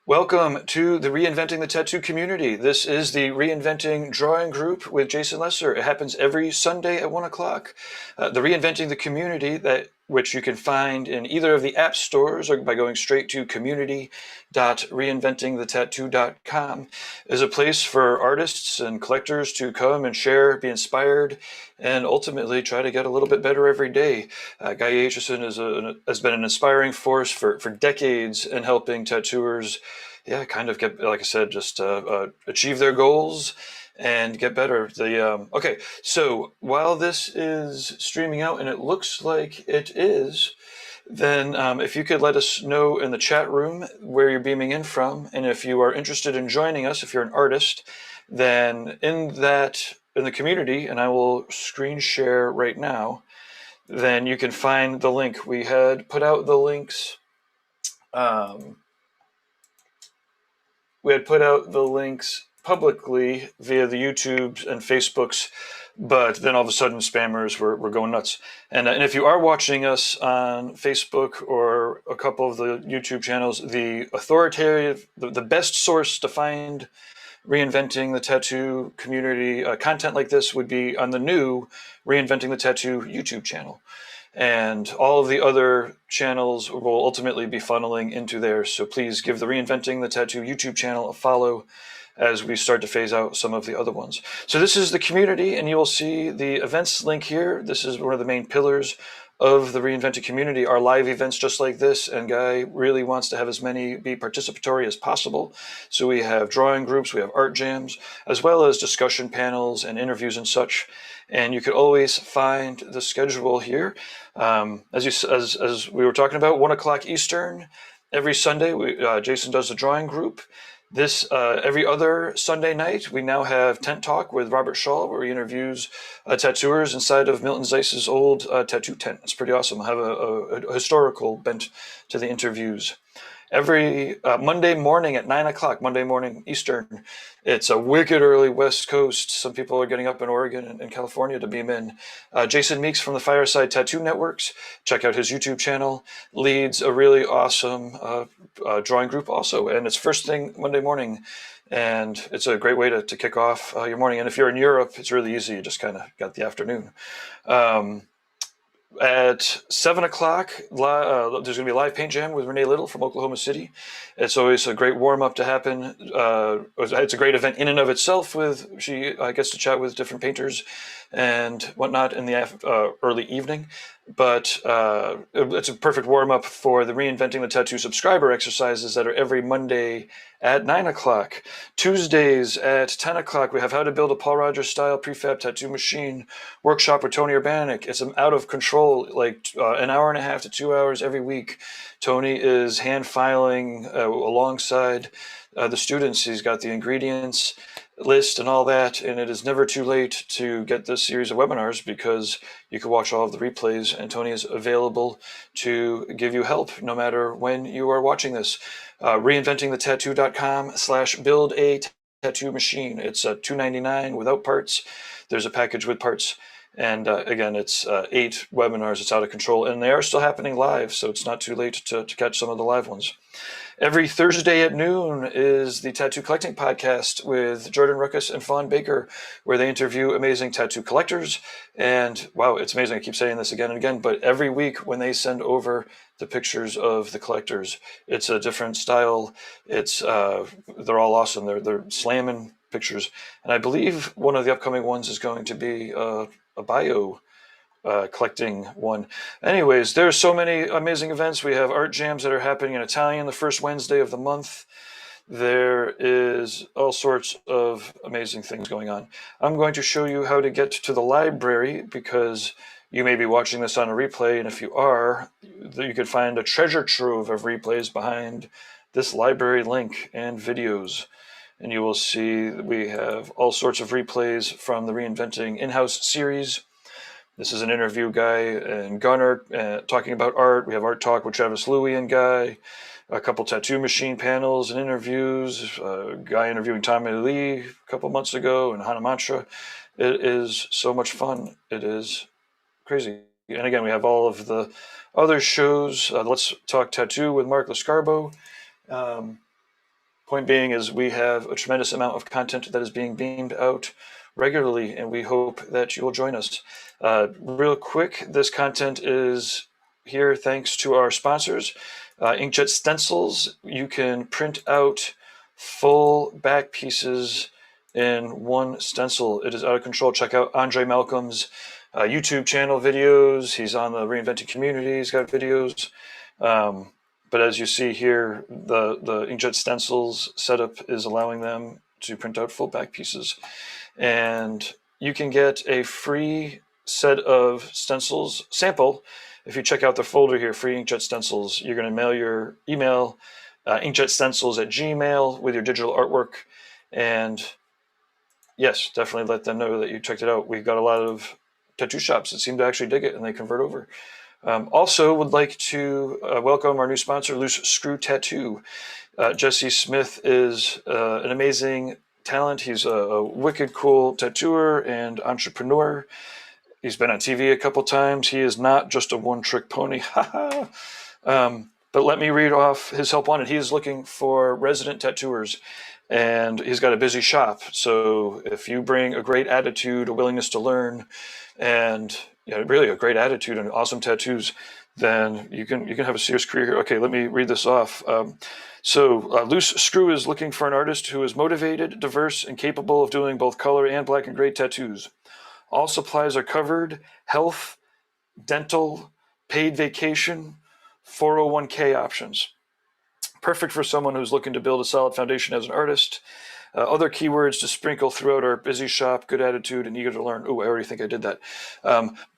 Welcome to the Reinventing the Tattoo community. This is the Reinventing Drawing Group with Jason Leeser. It happens every Sunday at 1 o'clock. The Reinventing the community, which you can find in either of the app stores or by going straight to community.reinventingthetattoo.com, is a place for artists and collectors to come and share, be inspired, and ultimately try to get a little bit better every day. Guy Aitchison has been an inspiring force for decades in helping tattooers, kind of get, like I said, just achieve their goals and get better. Okay, so while this is streaming out, and it looks like it is, then if you could let us know in the chat room where you're beaming in from, and if you are interested in joining us, if you're an artist, then in the community, and I will screen share right now, then you can find the link. We had put out the links. We had put out the links publicly via the YouTubes and Facebooks, but then all of a sudden spammers were going nuts. And if you are watching us on Facebook or a couple of the YouTube channels, the authoritative, the best source to find Reinventing the Tattoo community content like this would be on the new Reinventing the Tattoo YouTube channel. And all of the other channels will ultimately be funneling into there. So please give the Reinventing the Tattoo YouTube channel a follow as we start to phase out some of the other ones. So this is the community, and you will see the events link here. This is one of the main pillars of the Reinventing community, are live events just like this, and Guy really wants to have as many be participatory as possible. So we have drawing groups, we have art jams, as well as discussion panels and interviews and such. And you could always find the schedule here. As we were talking about, 1 o'clock Eastern, every Sunday, Jason does the drawing group. Every other Sunday night, we now have Tent Talk with Robert Shaw, where he interviews tattooers inside of Milton Zeiss's old tattoo tent. It's pretty awesome. I have a historical bent to the interviews. Every Monday morning at 9 o'clock, Monday morning Eastern, it's a wicked early West Coast. Some people are getting up in Oregon and California to beam in. Jason Meeks from the Fireside Tattoo Networks, check out his YouTube channel, leads a really awesome drawing group also. And it's first thing Monday morning, and it's a great way to kick off your morning. And if you're in Europe, it's really easy. You just kind of got the afternoon. At 7 o'clock, there's going to be a live paint jam with Renee Little from Oklahoma City. It's always a great warm-up to happen. It's a great event in and of itself. She gets to chat with different painters and whatnot in the early evening. But it's a perfect warm-up for the Reinventing the Tattoo subscriber exercises that are every Monday at 9 o'clock. Tuesdays at 10 o'clock, we have How to Build a Paul Rogers Style Prefab Tattoo Machine workshop with Tony Urbanic. It's out of control, like an hour and a half to 2 hours every week. Tony is hand filing alongside the students. He's got the ingredients list and all that, and it is never too late to get this series of webinars because you can watch all of the replays, and Tony is available to give you help no matter when you are watching this. Reinventingthetattoo.com/build a tattoo machine. It's $2.99 without parts. There's a package with parts. And again, it's 8 webinars. It's out of control, and they are still happening live, so it's not too late to catch some of the live ones. Every Thursday at noon is the Tattoo Collecting Podcast with Jordan Ruckus and Fawn Baker, where they interview amazing tattoo collectors. And wow, it's amazing. I keep saying this again and again, but every week when they send over the pictures of the collectors, it's a different style. They're all awesome. They're slamming pictures. And I believe one of the upcoming ones is going to be a bio collecting one. Anyways, there's so many amazing events. We have art jams that are happening in Italian the first Wednesday of the month. There is all sorts of amazing things going on. I'm going to show you how to get to the library because you may be watching this on a replay, and if you are, you could find a treasure trove of replays behind this library link and videos. And you will see that we have all sorts of replays from the Reinventing in-house series. This is an interview, Guy and Gunnar talking about art. We have Art Talk with Travis Louie and Guy. A couple tattoo machine panels and interviews. Guy interviewing Tommy Lee a couple months ago and Hana Mantra. It is so much fun. It is crazy. And again, we have all of the other shows. Let's Talk Tattoo with Mark Lascarbo. Point being is we have a tremendous amount of content that is being beamed out regularly, and we hope that you will join us. Real quick, this content is here thanks to our sponsors. Inkjet stencils, you can print out full back pieces in one stencil. It is out of control. Check out Andre Malcolm's YouTube channel videos. He's on the Reinventing community. He's got videos. But as you see here, the inkjet stencils setup is allowing them to print out full back pieces. And you can get a free set of stencils sample. If you check out the folder here, free inkjet stencils, you're going to mail your email, inkjetstencils@gmail with your digital artwork. And yes, definitely let them know that you checked it out. We've got a lot of tattoo shops that seem to actually dig it and they convert over. Also would like to welcome our new sponsor, Loose Screw Tattoo. Jesse Smith is an amazing talent. He's a wicked cool tattooer and entrepreneur. He's been on TV a couple times. He is not just a one-trick pony. But let me read off his help wanted. He is looking for resident tattooers, and he's got a busy shop. So if you bring a great attitude, a willingness to learn, and really a great attitude and awesome tattoos, then you can have a serious career here. Okay, let me read this off. Loose Screw is looking for an artist who is motivated, diverse, and capable of doing both color and black and gray tattoos. All supplies are covered: health, dental, paid vacation, 401k options. Perfect for someone who's looking to build a solid foundation as an artist. Other keywords to sprinkle throughout our busy shop: good attitude and eager to learn. Oh, I already think I did that.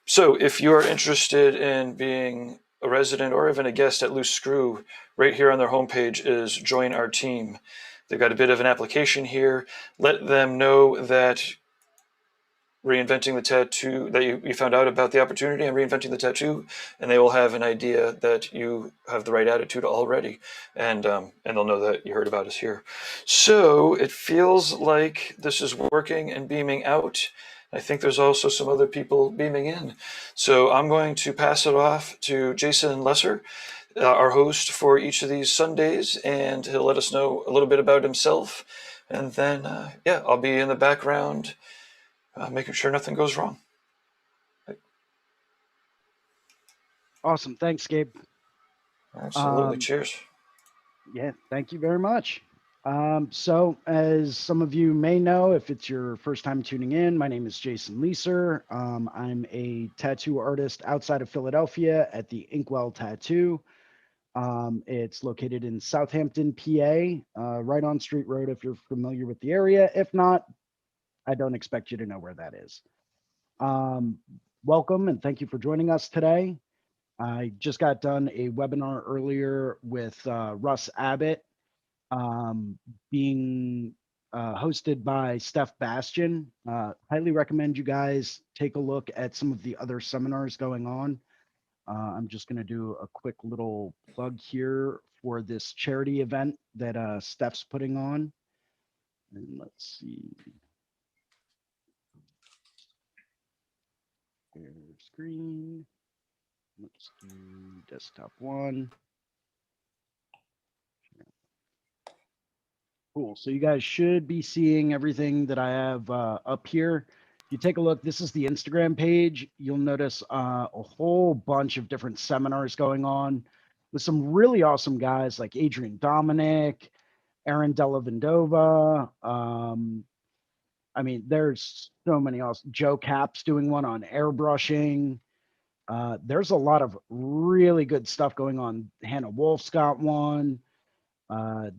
So if you are interested in being a resident or even a guest at Loose Screw, right here on their homepage is Join Our Team. They've got a bit of an application here. Let them know that Reinventing the Tattoo, that you found out about the opportunity and Reinventing the Tattoo, and they will have an idea that you have the right attitude already, and they'll know that you heard about us here. So it feels like this is working and beaming out. I think there's also some other people beaming in. So I'm going to pass it off to Jason Leeser, our host for each of these Sundays, and he'll let us know a little bit about himself. And then, I'll be in the background making sure nothing goes wrong. Awesome. Thanks, Gabe. Absolutely. Cheers. Yeah, thank you very much. So as some of you may know, if it's your first time tuning in, my name is Jason Leeser. I'm a tattoo artist outside of Philadelphia at the Inkwell Tattoo. It's located in Southampton, PA, right on Street Road if you're familiar with the area. If not, I don't expect you to know where that is. Welcome and thank you for joining us today. I just got done a webinar earlier with Russ Abbott, being hosted by Steph Bastian. Highly recommend you guys take a look at some of the other seminars going on. I'm just going to do a quick little plug here for this charity event that Steph's putting on. And let's see. Share screen. Let's do desktop one. Cool. So you guys should be seeing everything that I have up here. If you take a look, this is the Instagram page. You'll notice a whole bunch of different seminars going on with some really awesome guys like Adrian Dominic, Aaron Della Vendova. I mean, there's so many awesome. Joe Cap's doing one on airbrushing. There's a lot of really good stuff going on. Hannah Wolf's got one.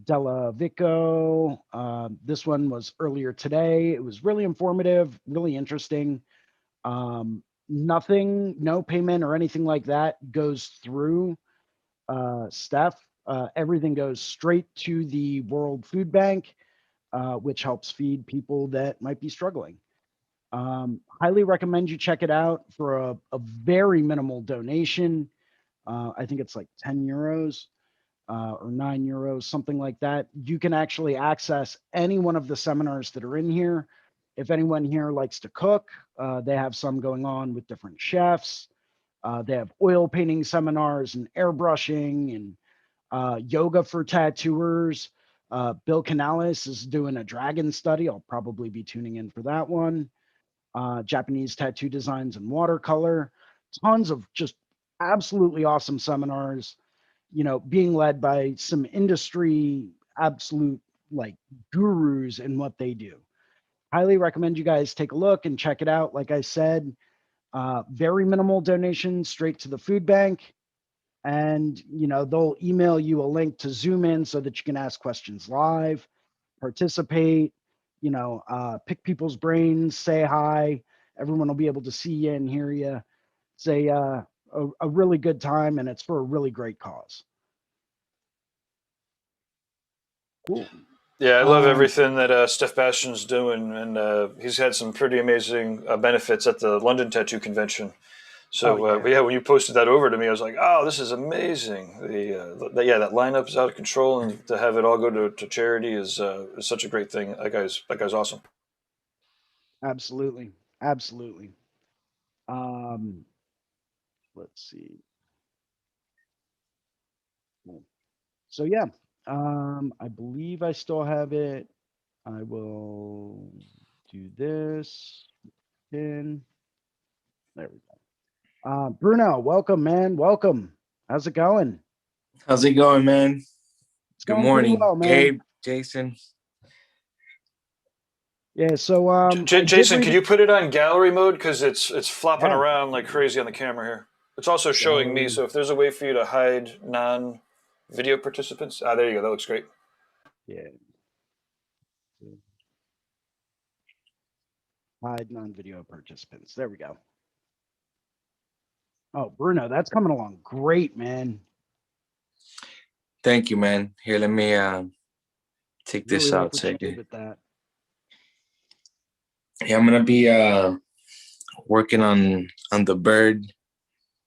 Della Vico. This one was earlier today. It was really informative, really interesting. Nothing, no payment or anything like that goes through Steph. Everything goes straight to the World Food Bank, which helps feed people that might be struggling. Highly recommend you check it out for a very minimal donation. I think it's like 10 euros. Or 9 euros, something like that. You can actually access any one of the seminars that are in here. If anyone here likes to cook, they have some going on with different chefs. They have oil painting seminars and airbrushing and yoga for tattooers. Bill Canales is doing a dragon study. I'll probably be tuning in for that one. Japanese tattoo designs and watercolor. Tons of just absolutely awesome seminars, being led by some industry absolute like gurus in what they do. Highly recommend you guys take a look and check it out. Like I said, very minimal donations straight to the food bank. And, they'll email you a link to Zoom in so that you can ask questions live, participate, pick people's brains, say hi. Everyone will be able to see you and hear you. It's a really good time, and it's for a really great cause. Cool. Yeah, I love Um, everything that Steph Bastion's doing, and he's had some pretty amazing benefits at the London Tattoo Convention. oh So, yeah, but yeah, when you posted that over to me, I was like, "Oh, this is amazing!" Yeah, that lineup is out of control, and to have it all go to charity is such a great thing. That guy's awesome. absolutely, absolutely. Um, let's see. Cool. So yeah, I believe I still have it. I will do this. In there we go. Bruno, welcome, man. Welcome. How's it going? How's it going, man? It's Good going pretty morning, well, man. Gabe, Jason. Yeah. So I did Jason, read can it. you put it on gallery mode because it's flopping Yeah. around like crazy on the camera here. It's also showing me. Gallery. So if there's a way for you to hide non-video participants, there you go. That looks great. Yeah. Hide non-video participants. There we go. Oh, Bruno, that's coming along great, man. Thank you, man. Here, let me take Really this like out. what you did with that. Yeah, I'm gonna be working on the bird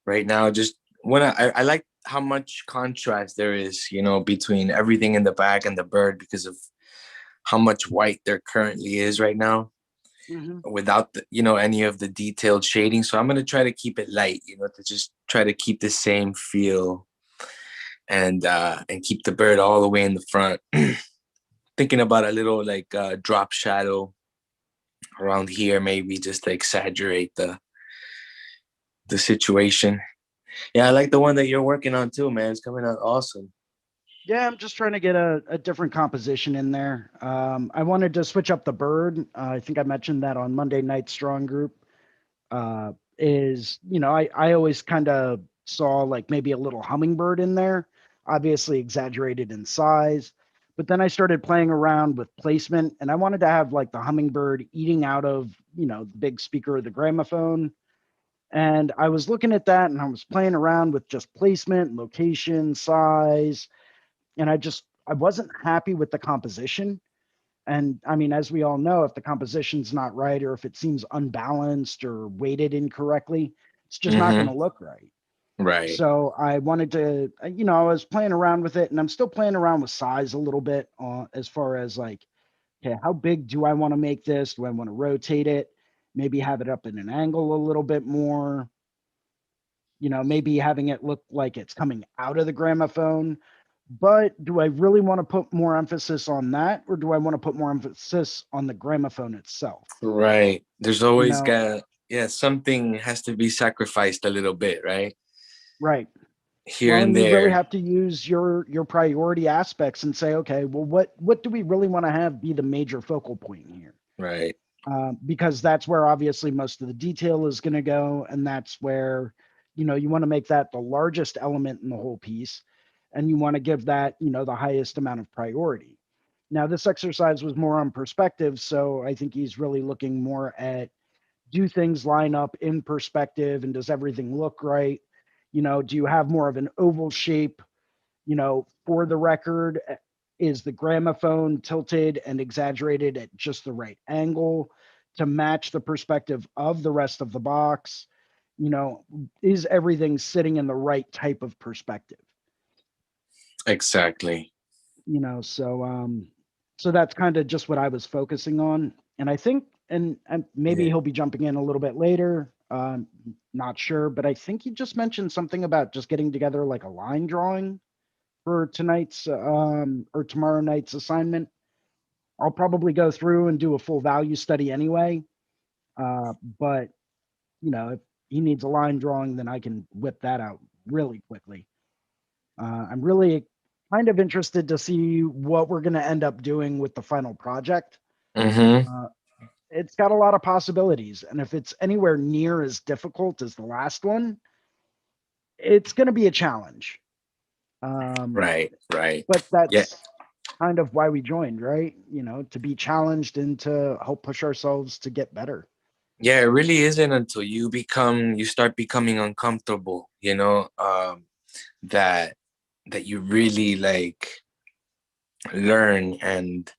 right now. Just when I like how much contrast there is, between everything in the back and the bird because of how much white there currently is right now Hmm. without any of the detailed shading. So I'm gonna try to keep it light, to just try to keep the same feel and keep the bird all the way in the front. Thinking about a little like drop shadow around here, maybe just to exaggerate the situation. Yeah, I like the one that you're working on too, man. It's coming out awesome. Yeah, I'm just trying to get a different composition in there. I wanted to switch up the bird. I think I mentioned that on Monday Night Strong Group. I always kind of saw like maybe a little hummingbird in there, obviously exaggerated in size. But then I started playing around with placement, and I wanted to have like the hummingbird eating out of, the big speaker of the gramophone. And I was looking at that and I was playing around with just placement, location, size, and I wasn't happy with the composition. And I mean, as we all know, if the composition's not right or if it seems unbalanced or weighted incorrectly, it's just not going Mm-hmm. to look right. Right. So I wanted to, I was playing around with it, and I'm still playing around with size a little bit as far as like, okay, how big do I want to make this? Do I want to rotate it? Maybe have it up in an angle a little bit more, maybe having it look like it's coming out of the gramophone. But do I really want to put more emphasis on that, or do I want to put more emphasis on the gramophone itself? Right. There's You always know, yeah, something has to be sacrificed a little bit, right? right. Here Well, and and you really there. have to use your priority aspects and say, okay, well, what do we really want to have be the major focal point here? Right. Because that's where obviously most of the detail is going to go, and that's where you want to make that the largest element in the whole piece, and you want to give that the highest amount of priority. Now, this exercise was more on perspective, so I think he's really looking more at, do things line up in perspective, and does everything look right? Do you have more of an oval shape? For the record, is the gramophone tilted and exaggerated at just the right angle to match the perspective of the rest of the box? You know, is everything sitting in the right type of perspective? Exactly. So that's kind of just what I was focusing on. And I think, and maybe Yeah. he'll be jumping in a little bit later. Not sure, but I think he just mentioned something about just getting together like a line drawing. for tonight's or tomorrow night's assignment. I'll probably go through and do a full value study anyway. But you know, if he needs a line drawing, then I can whip that out really quickly. I'm really kind of interested to see what we're going to end up doing with the final project. Mm-hmm. It's got a lot of possibilities, and if it's anywhere near as difficult as the last one, it's going to be a challenge. Right. But Yeah. that's kind of why we joined, right? You know, to be challenged and to help push ourselves to get better. Yeah, it really isn't until you start becoming uncomfortable, that you really like learn, and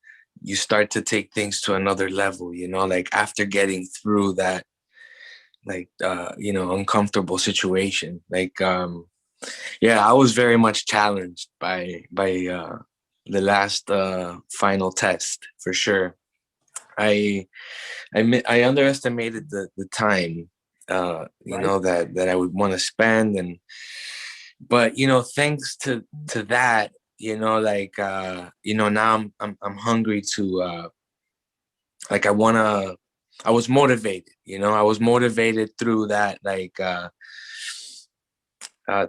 you start to take things to another level, like after getting through that, like uncomfortable situation. Like yeah, I was very much challenged by the last final test, for sure. I underestimated the time Right. that I would want to spend, but thanks to that, like now I'm hungry to like I was motivated, I was motivated through that, like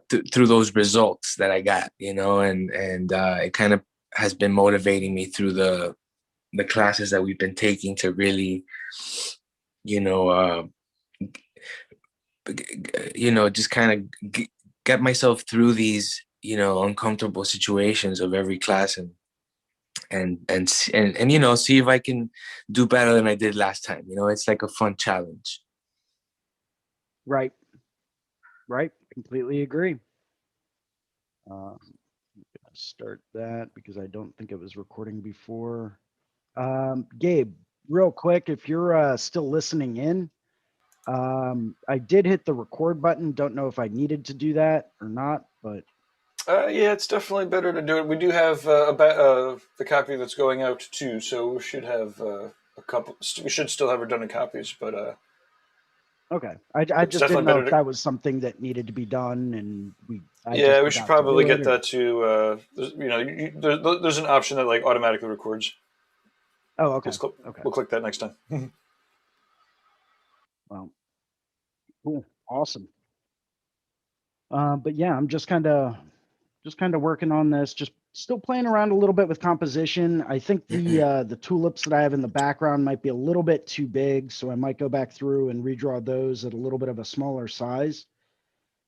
through those results that I got, and it kind of has been motivating me through the classes that we've been taking to really, you know, uh, just kind of get myself through these, uncomfortable situations of every class, and see if I can do better than I did last time. It's like a fun challenge. Right. Completely agree. I'm gonna start that because I don't think it was recording before. Gabe, real quick, if you're still listening in, I did hit the record button. Don't know if I needed to do that or not, but Yeah, it's definitely better to do it. We do have the copy that's going out too, so we should have a couple. We should still have redundant copies, but okay. I it's just didn't definitely know better if to. that was something that needed to be done, and I just Yeah, we should forgot to probably do it, get or that to. There's an option that like automatically records. oh, okay, Just okay. we'll click that next time. Well, cool, awesome. But yeah, I'm just kind of working on this, just still playing around a little bit with composition. I think the tulips that I have in the background might be a little bit too big, so I might go back through and redraw those at a little bit of a smaller size.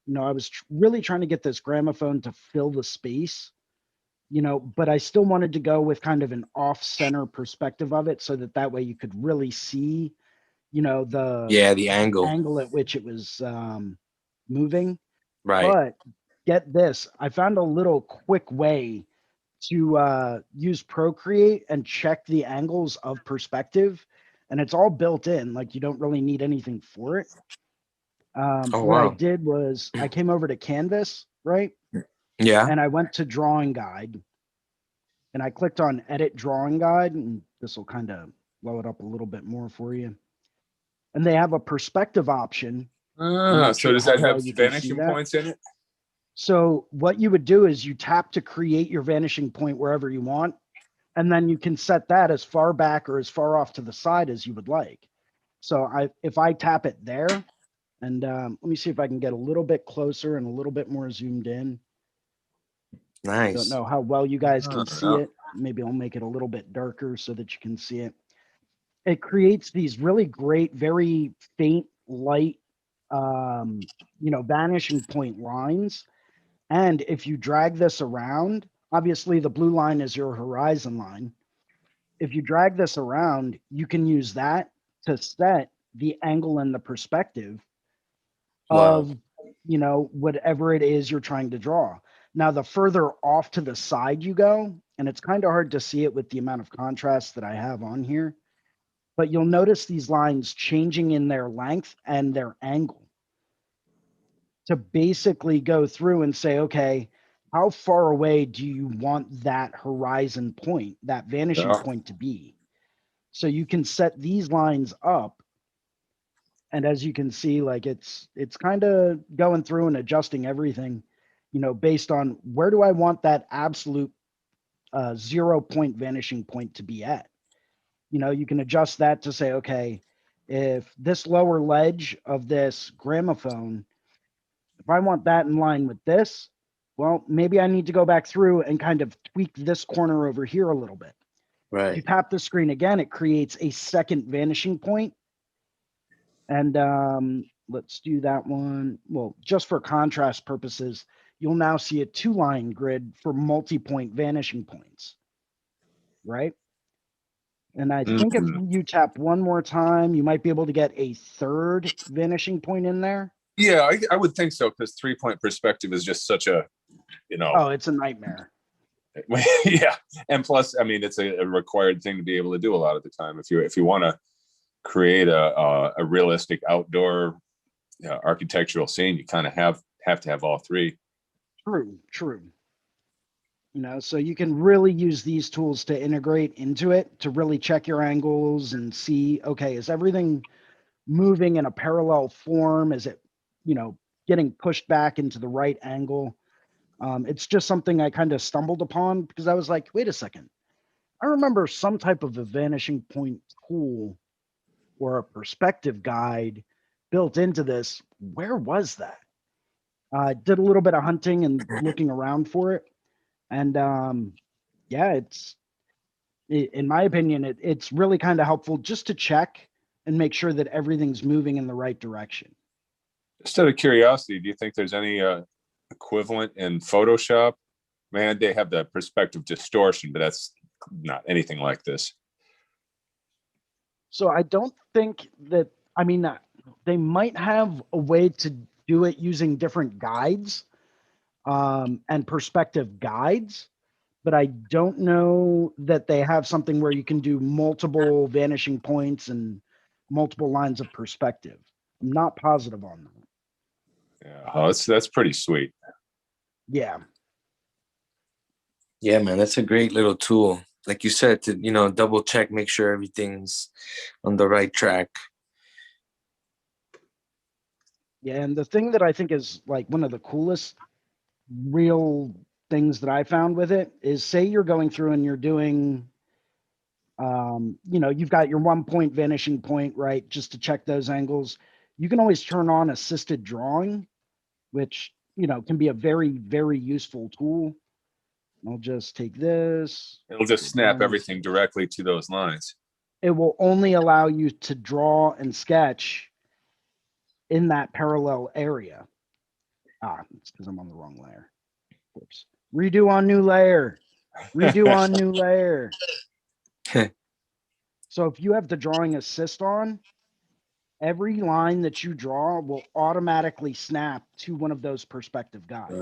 You know, I was really trying to get this gramophone to fill the space, you know, but I still wanted to go with kind of an off-center perspective of it, so that that way you could really see, you know, the Yeah, the angle. angle at which it was moving. Right. But get this, I found a little quick way to use Procreate and check the angles of perspective, and it's all built in. Like, you don't really need anything for it. Oh, What I wow. did was I came over to Canvas, right? Yeah. And I went to Drawing Guide, and I clicked on Edit Drawing Guide, and this will kind of blow it up a little bit more for you. And they have a perspective option. I'm not So sure does how that well have you can see vanishing that. points in it? So what you would do is you tap to create your vanishing point wherever you want, and then you can set that as far back or as far off to the side as you would like. So if I tap it there, and let me see if I can get a little bit closer and a little bit more zoomed in. Don't Nice. know how well you guys can see Yeah. it. Maybe I'll make it a little bit darker so that you can see it. It creates these really great, very faint light, vanishing point lines. And if you drag this around, obviously the blue line is your horizon line. If you drag this around, you can use that to set the angle and the perspective Wow. of, whatever it is you're trying to draw. Now, the further off to the side you go, and it's kind of hard to see it with the amount of contrast that I have on here, but you'll notice these lines changing in their length and their angle to basically go through and say, okay, how far away do you want that horizon point, that vanishing Yeah. point to be? So you can set these lines up. And as you can see, like it's kind of going through and adjusting everything, based on where do I want that absolute 0 point vanishing point to be at. You can adjust that to say, okay, if this lower ledge of this gramophone, if I want that in line with this, well, maybe I need to go back through and kind of tweak this corner over here a little bit. If you Right. tap the screen again, it creates a second vanishing point. And let's do that one. Well, just for contrast purposes, you'll now see a 2-line grid for multi-point vanishing points, right? And I think if you tap one more time, you might be able to get a third vanishing point in there. Yeah, I would think so, because 3-point perspective is just such a, Oh, it's a nightmare. yeah. And plus, I mean, it's a required thing to be able to do a lot of the time. If you want to create a realistic outdoor architectural scene, you kind of have to have all three. True. So you can really use these tools to integrate into it to really check your angles and see, okay, is everything moving in a parallel form? Is it, getting pushed back into the right angle? It's just something I kind of stumbled upon because I was like, wait a second. I remember some type of a vanishing point tool or a perspective guide built into this. Where was that? I did a little bit of hunting and looking around for it. And yeah, in my opinion, it's really kind of helpful just to check and make sure that everything's moving in the right direction. Just out of curiosity, do you think there's any equivalent in Photoshop? Man, they have the perspective distortion, but that's not anything like this. So I don't think that, they might have a way to do it using different guides and perspective guides, but I don't know that they have something where you can do multiple vanishing points and multiple lines of perspective. I'm not positive on that. Yeah, oh, that's pretty sweet. Yeah. Yeah, man, that's a great little tool. Like you said, to double check, make sure everything's on the right track. Yeah, and the thing that I think is like one of the coolest real things that I found with it is, say you're going through and you're doing, you've got your 1 point vanishing point, right? Just to check those angles. You can always turn on assisted drawing, which, can be a very, very useful tool. I'll just take this. It'll just snap everything directly to those lines. It will only allow you to draw and sketch in that parallel area. It's because I'm on the wrong layer. Whoops. Redo on new layer. Redo on new layer. So if you have the drawing assist on, every line that you draw will automatically snap to one of those perspective guides.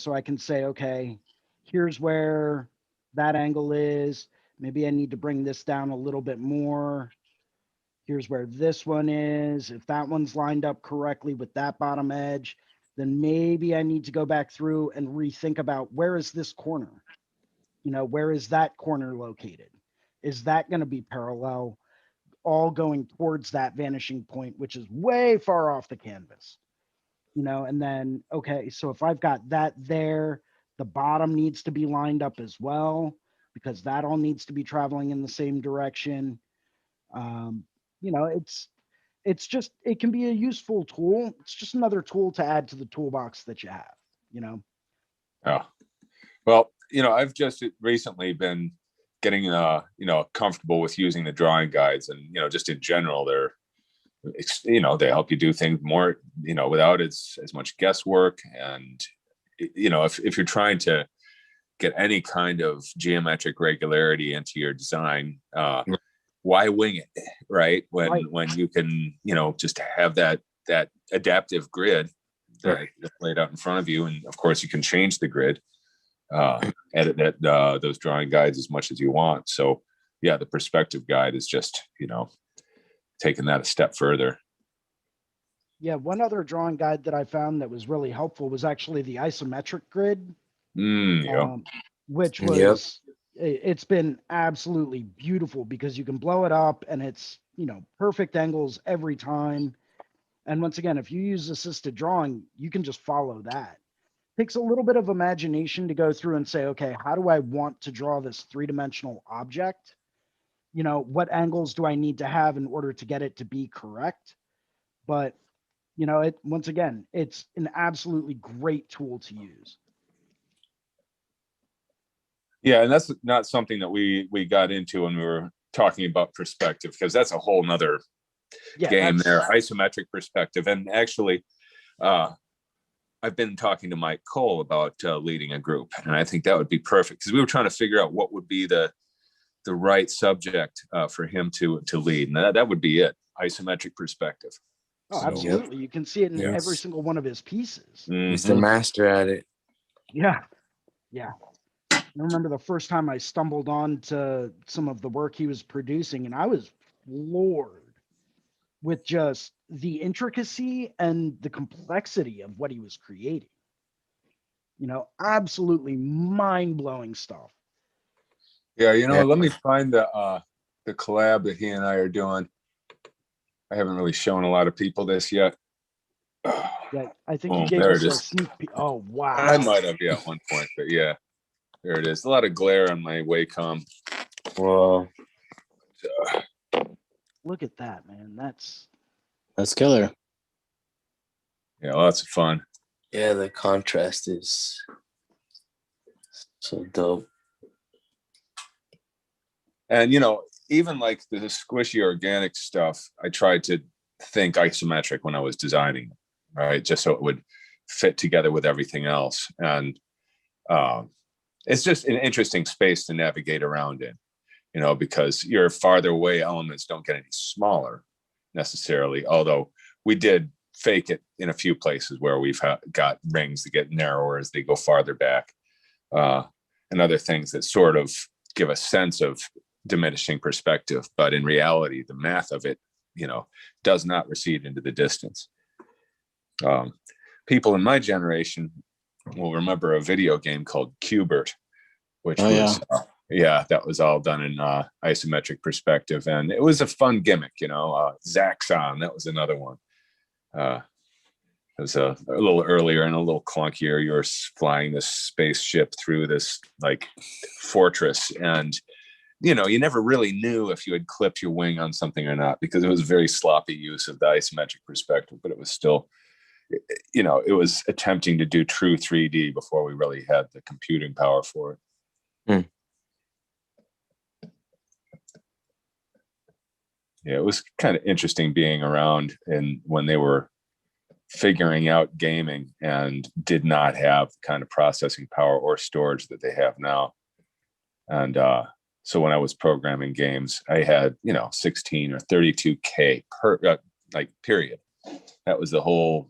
So I can say, okay, here's where that angle is. Maybe I need to bring this down a little bit more. Here's where this one is. If that one's lined up correctly with that bottom edge, then maybe I need to go back through and rethink about, where is this corner? Where is that corner located? Is that going to be parallel, all going towards that vanishing point, which is way far off the canvas? And then, okay, so if I've got that there, the bottom needs to be lined up as well, because that all needs to be traveling in the same direction. It's just, it can be a useful tool. It's just another tool to add to the toolbox that you have. Oh, well, I've just recently been getting, comfortable with using the drawing guides, and, just in general, they help you do things more, without as much guesswork. And, if you're trying to get any kind of geometric regularity into your design, why wing it, right? When you can, just have that adaptive grid laid out in front of you. And of course you can change the grid, edit those drawing guides as much as you want. So yeah, the perspective guide is just, taking that a step further. Yeah, one other drawing guide that I found that was really helpful was actually the isometric grid, which was, it's been absolutely beautiful because you can blow it up and it's, perfect angles every time. And once again, if you use assisted drawing, you can just follow that. Takes a little bit of imagination to go through and say, okay, how do I want to draw this three-dimensional object? You know, what angles do I need to have in order to get it to be correct? But, you know, once again, it's an absolutely great tool to use. Yeah, and that's not something that we got into when we were talking about perspective, because that's a whole nother game there, isometric perspective. And actually, I've been talking to Mike Cole about leading a group, and I think that would be perfect, because we were trying to figure out what would be the right subject for him to lead, and that would be it, isometric perspective. Oh, absolutely. You can see it in every single one of his pieces. He's the master at it. Yeah. Yeah. I remember the first time I stumbled on to some of the work he was producing, and I was floored with just the intricacy and the complexity of what he was creating. You know, absolutely mind-blowing stuff. Yeah, you know, let me find the collab that he and I are doing. I haven't really shown a lot of people this yet. Yeah, I think you gave us a sneak peek. Oh, wow. I might have, at one point, but yeah, there it is. A lot of glare on my Wacom. Whoa. Look at that, man. That's killer. Yeah, lots of fun. Yeah, the contrast is so dope. And, you know, even like the squishy organic stuff, I tried to think isometric when I was designing, right? Just so it would fit together with everything else. And it's just an interesting space to navigate around in, you know, because your farther away elements don't get any smaller necessarily, although we did fake it in a few places where we've got rings that get narrower as they go farther back, and other things that sort of give a sense of diminishing perspective, but in reality the math of it, you know, does not recede into the distance. People in my generation will remember a video game called Qbert, which was that was all done in isometric perspective, and it was a fun gimmick, you know. Zaxxon, that was another one. It was a little earlier and a little clunkier. You were flying this spaceship through this like fortress, and you know, you never really knew if you had clipped your wing on something or not, because it was very sloppy use of the isometric perspective, but it was still, you know, it was attempting to do true 3D before we really had the computing power for it. Yeah, it was kind of interesting being around and when they were figuring out gaming and did not have the kind of processing power or storage that they have now. And so when I was programming games, I had, you know, 16 or 32K per period. That was the whole,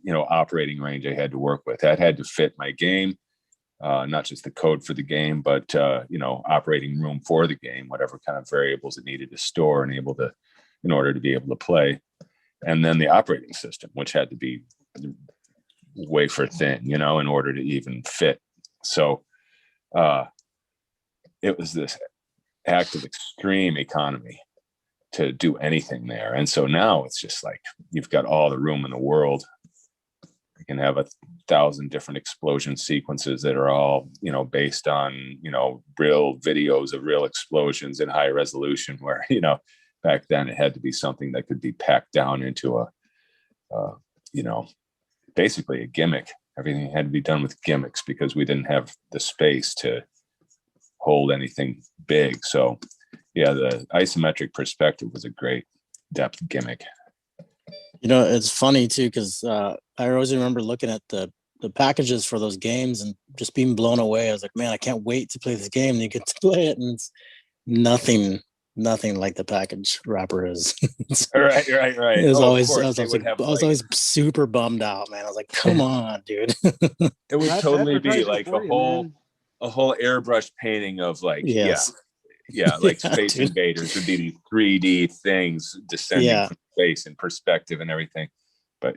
you know, operating range I had to work with. That had to fit my game, not just the code for the game, but you know, operating room for the game, whatever kind of variables it needed to store and able to, in order to be able to play. And then the operating system, which had to be wafer thin, you know, in order to even fit. So it was this act of extreme economy to do anything there. And so now it's just like, you've got all the room in the world. You can have 1,000 different explosion sequences that are all, you know, based on, you know, real videos of real explosions in high resolution, where, you know, back then it had to be something that could be packed down into you know, basically a gimmick. Everything had to be done with gimmicks because we didn't have the space to hold anything big. So yeah, the isometric perspective was a great depth gimmick. You know, it's funny too, because I always remember looking at the packages for those games and just being blown away. I was like, man, I can't wait to play this game. And you get to play it, and it's nothing like the package wrapper is. Right. It was always, I was always super bummed out, man. I was like, come on, dude. It would totally be like a whole airbrush painting of like, like Space Invaders would be these 3D things descending from space and perspective and everything. But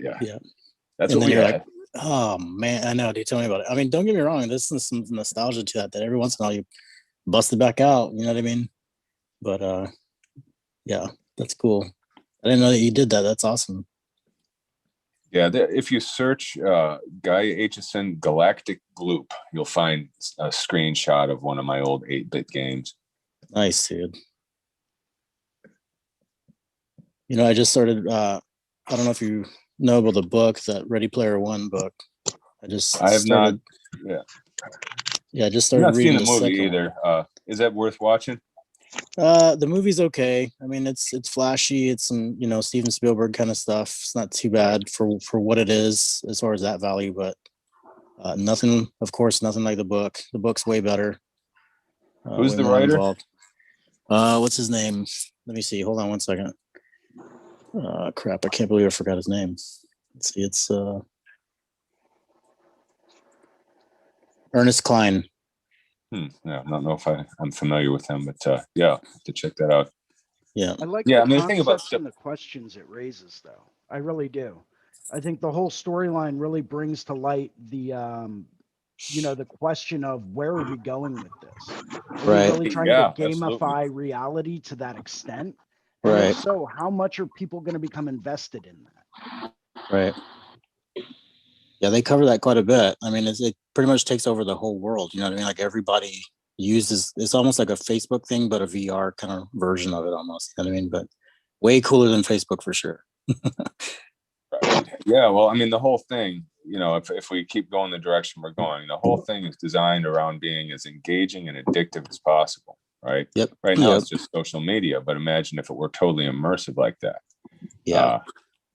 that's what we had. Like, oh man, I know, dude. Tell me about it. I mean, don't get me wrong. There's some nostalgia to that every once in a while you bust it back out. You know what I mean? But yeah, that's cool. I didn't know that you did that. That's awesome. Yeah, if you search Guy Aitchison Galactic Gloop, you'll find a screenshot of one of my old 8-bit games. Nice, dude. You know, I just started. I don't know if you know about the book, that Ready Player One book. I have not. Yeah, Yeah, I just I've started not seen reading the the movie second either. one. Is that worth watching? The movie's okay. I mean, it's flashy. It's some, you know, Steven Spielberg kind of stuff. It's not too bad for what it is as far as that value, but nothing, of course, nothing like the book. The book's way better. Who's Way the more writer? involved. What's his name? Let me see. Hold on one second. Crap, I can't believe I forgot his name. Let's see. It's Ernest Cline. Yeah, I don't know if I'm familiar with him, but yeah, I'll have to check that out. Yeah. I like Yeah, the I mean, the thing about concepts and the questions it raises, though. I really do. I think the whole storyline really brings to light the, the question of where are we going with this? Are we Right. really trying to Yeah, absolutely. gamify reality to that extent? And Right. if so, how much are people going to become invested in that? Right. Yeah, they cover that quite a bit. I mean, it pretty much takes over the whole world. You know what I mean? Like everybody uses, it's almost like a Facebook thing, but a VR kind of version of it almost. You know what I mean? But way cooler than Facebook for sure. Right. Yeah, well, I mean, the whole thing, you know, if we keep going the direction we're going, the whole thing is designed around being as engaging and addictive as possible, right? Yep. Right now, Yep. it's just social media, but imagine if it were totally immersive like that. Yeah.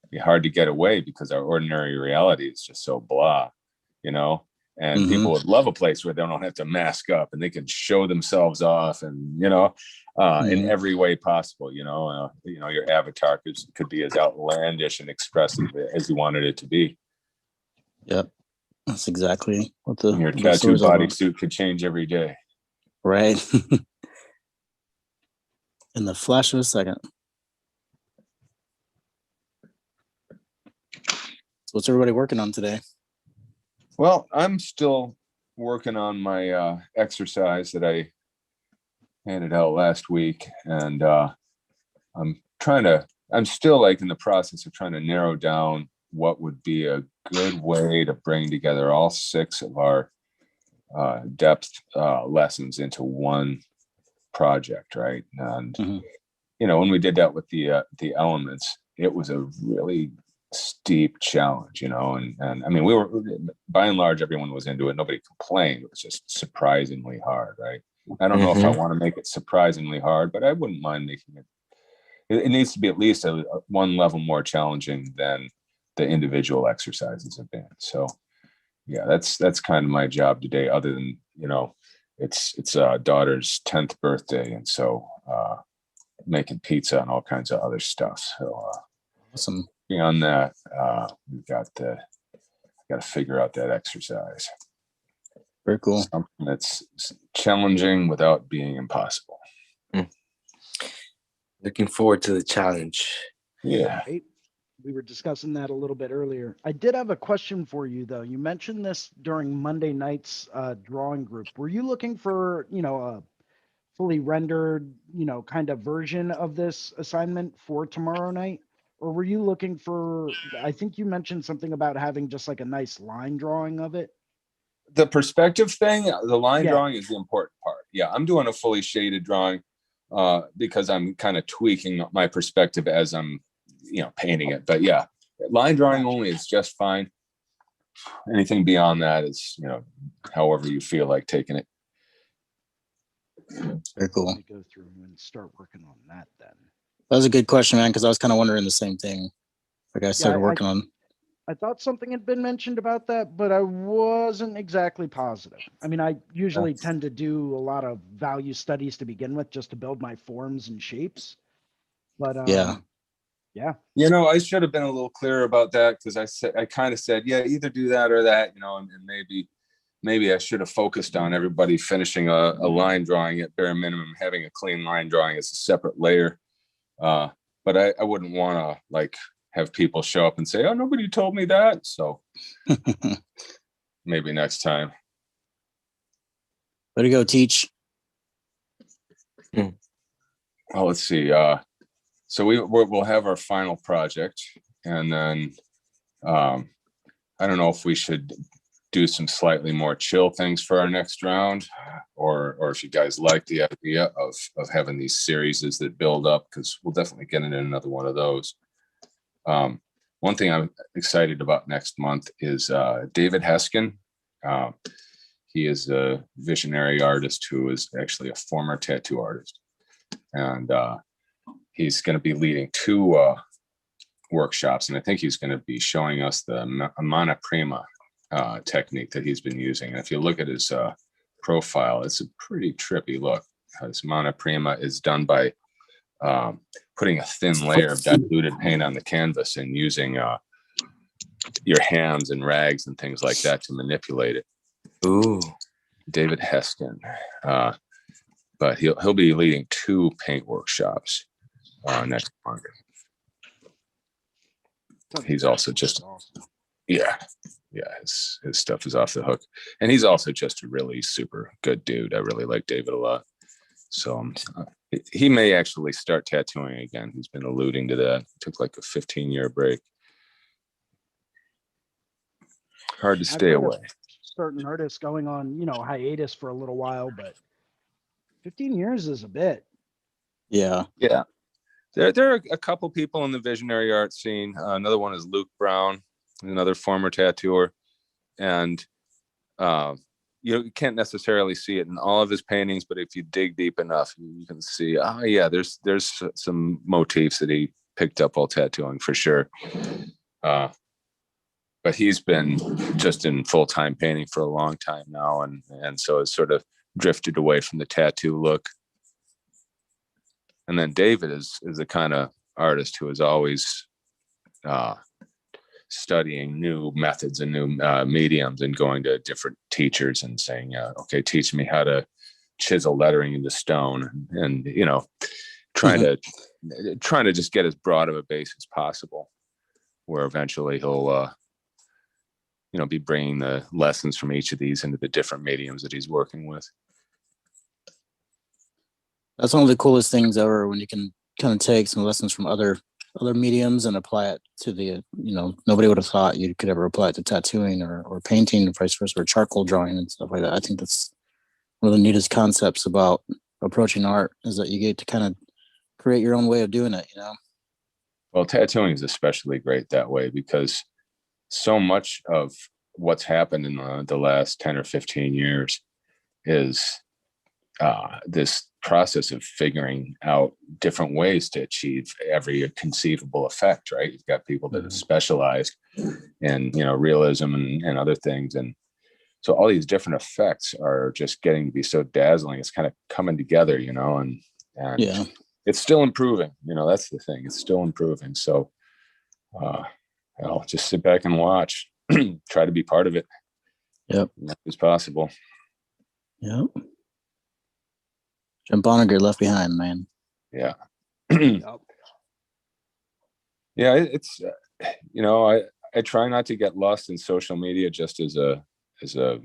It'd be hard to get away because our ordinary reality is just so blah, you know? And Mhm. people would love a place where they don't have to mask up and they can show themselves off and, in Mhm. every way possible, your avatar could be as outlandish and expressive as you wanted it to be. Yep. That's exactly what the Your what the tattoo story's all about. bodysuit could change every day. Right. In the flash of a second. So what's everybody working on today? Well, I'm still working on my exercise that I handed out last week, and I'm still like in the process of trying to narrow down what would be a good way to bring together all 6 of our depth lessons into one project, right? And Mhm. when we did that with the elements, it was a really steep challenge, and I mean, we were, by and large, everyone was into it. Nobody complained. It was just surprisingly hard, right? I don't know if I want to make it surprisingly hard, but I wouldn't mind making it. It needs to be at least a one level more challenging than the individual exercises have been. So yeah, that's kind of my job today, other than, it's daughter's 10th birthday. And so making pizza and all kinds of other stuff. So Awesome. beyond that, we've got to figure out that exercise. Very cool. Something that's challenging without being impossible. Looking forward to the challenge. Yeah. Right? We were discussing that a little bit earlier. I did have a question for you, though. You mentioned this during Monday night's drawing group. Were you looking for, a fully rendered, kind of version of this assignment for tomorrow night? Or were you looking for, I think you mentioned something about having just like a nice line drawing of it? The perspective thing, the line Yeah. drawing is the important part. Yeah, I'm doing a fully shaded drawing because I'm kind of tweaking my perspective as I'm, painting it. But yeah, line drawing only is just fine. Anything beyond that is, however you feel like taking it. Very cool. Let me go through and start working on that then. That was a good question, man, because I was kind of wondering the same thing. Like I started working on. I thought something had been mentioned about that, but I wasn't exactly positive. I mean, I usually tend to do a lot of value studies to begin with, just to build my forms and shapes. But Yeah. I should have been a little clearer about that, because I kind of said, yeah, either do that or that, and maybe I should have focused on everybody finishing a line drawing at bare minimum, having a clean line drawing as a separate layer. But I wouldn't want to have people show up and say, oh, nobody told me that. So maybe next time. Way to go, Teach. Well, let's see. So we'll have our final project, and then I don't know if we should do some slightly more chill things for our next round, or if you guys like the idea of having these series that build up, because we'll definitely get into another one of those. One thing I'm excited about next month is David Heskin. He is a visionary artist who is actually a former tattoo artist, and he's going to be leading 2 workshops, and I think he's going to be showing us the mana prima technique that he's been using. And if you look at his profile, it's a pretty trippy look. His mana prima is done by putting a thin layer of diluted paint on the canvas and using your hands and rags and things like that to manipulate it. Ooh. David Heskin. But he'll be leading 2 paint workshops next month. He's also just his stuff is off the hook, and he's also just a really super good dude. I really like David a lot. So he may actually start tattooing again. He's been alluding to that. Took like a 15-year break. Hard to stay away. Certain artists going on, hiatus for a little while, but 15 years is a bit. Yeah. There are a couple people in the visionary art scene. Another one is Luke Brown, another former tattooer, and you can't necessarily see it in all of his paintings, but if you dig deep enough, you can see. There's some motifs that he picked up while tattooing for sure. But he's been just in full-time painting for a long time now, and so has sort of drifted away from the tattoo look. And then David is the kind of artist who is always studying new methods and new mediums, and going to different teachers and saying, okay, teach me how to chisel lettering into stone, and trying to just get as broad of a base as possible, where eventually he'll be bringing the lessons from each of these into the different mediums that he's working with. That's one of the coolest things ever, when you can kind of take some lessons from other mediums and apply it to the, nobody would have thought you could ever apply it to tattooing or painting, and vice versa, or charcoal drawing and stuff like that. I think that's one of the neatest concepts about approaching art, is that you get to kind of create your own way of doing it, Well, tattooing is especially great that way, because so much of what's happened in the last 10 or 15 years is this process of figuring out different ways to achieve every conceivable effect, right? You've got people that have specialized in, realism and other things. And so all these different effects are just getting to be so dazzling. It's kind of coming together, and Yeah. It's still improving. That's the thing. It's still improving. So I'll just sit back and watch, try to be part of it. Yep. As much as possible. Yep. Jump on or get left behind, man. Yeah. Yep. Yeah, it's I try not to get lost in social media just as a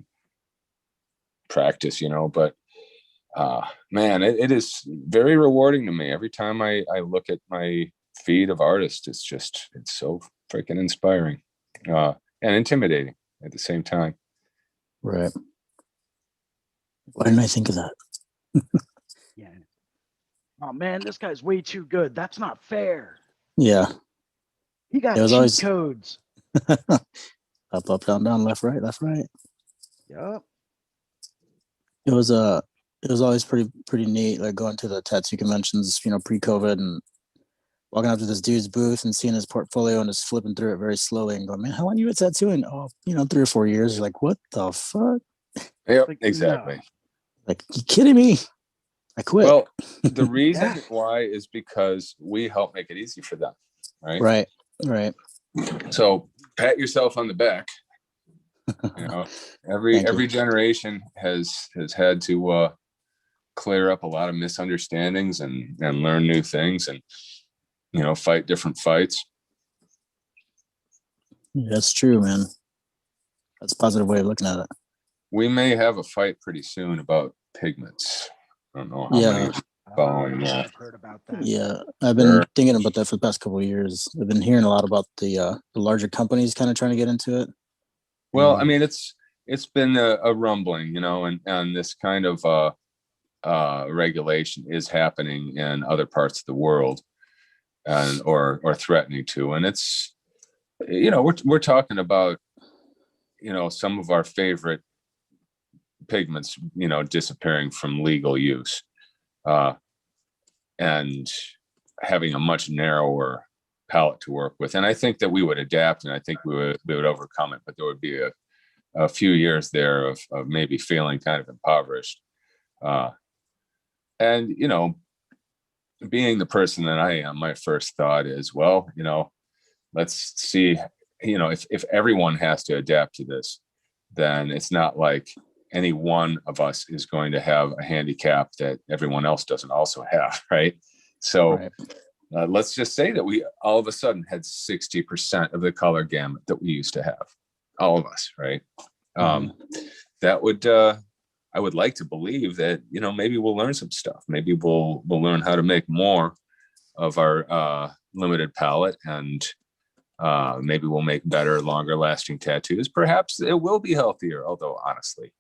practice, but man, it is very rewarding to me. Every time I look at my feed of artists, it's so freaking inspiring and intimidating at the same time. Right. Why didn't I think of that? Yeah. Oh man, this guy's way too good. That's not fair. Yeah. He got It was cheat always- codes. Up, down, down, left, right. Yep. It was always pretty neat, like going to the tattoo conventions, pre-COVID, and walking up to this dude's booth and seeing his portfolio and just flipping through it very slowly and going, man, how long you been tattooing? Oh, 3 or 4 years. You're like, what the fuck? Yep, Like, exactly. no. Like, you kidding me? I quit. Well, the reason Yeah. why is because we help make it easy for them, right? Right. So pat yourself on the back. Every you. generation has had to clear up a lot of misunderstandings and learn new things and fight different fights. That's true, man. That's a positive way of looking at it. We may have a fight pretty soon about pigments. I don't know how Yeah. many following that. I've heard about that. Yeah, I've been Sure. thinking about that for the past couple of years. I've been hearing a lot about the larger companies kind of trying to get into it. Well, I mean, it's been a rumbling, and this kind of regulation is happening in other parts of the world, and or threatening to. And it's, we're talking about, some of our favorite pigments, disappearing from legal use, and having a much narrower palette to work with. And I think that we would adapt, and I think we would overcome it, but there would be a few years there of maybe feeling kind of impoverished. And, being the person that I am, my first thought is, well, let's see, if everyone has to adapt to this, then it's not like any one of us is going to have a handicap that everyone else doesn't also have, right? So Right. let's just say that we all of a sudden had 60% of the color gamut that we used to have, all of us, right? That would, I would like to believe that, maybe we'll learn some stuff. Maybe we'll learn how to make more of our limited palette, and maybe we'll make better, longer lasting tattoos. Perhaps it will be healthier. Although honestly,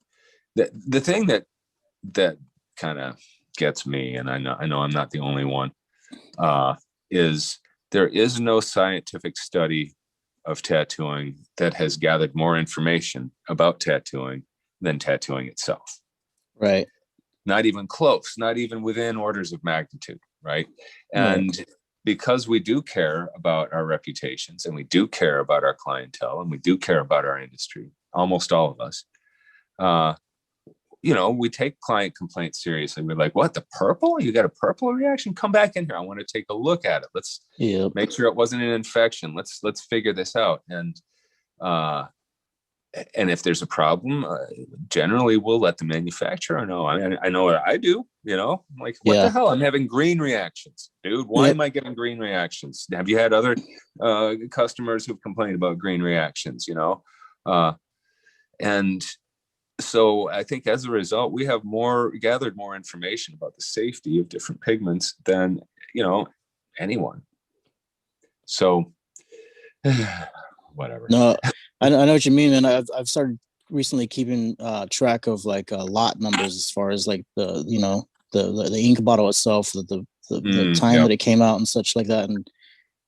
the thing that kind of gets me, and I know I'm not the only one, is there is no scientific study of tattooing that has gathered more information about tattooing than tattooing itself. Right. Not even close, not even within orders of magnitude, right? And because we do care about our reputations, and we do care about our clientele, and we do care about our industry, almost all of us, we take client complaints seriously. We're like, what, the purple? You got a purple reaction? Come back in here. I want to take a look at it. Let's make sure it wasn't an infection. Let's figure this out. And if there's a problem, generally we'll let the manufacturer know. I know what I do, like, what the hell? I'm having green reactions, dude. Why am I getting green reactions? Have you had other customers who've complained about green reactions, and so I think as a result, we have gathered more information about the safety of different pigments than, anyone. So whatever. No, I know what you mean, and I've started recently keeping track of like lot numbers as far as like the ink bottle itself, the time that it came out and such like that, and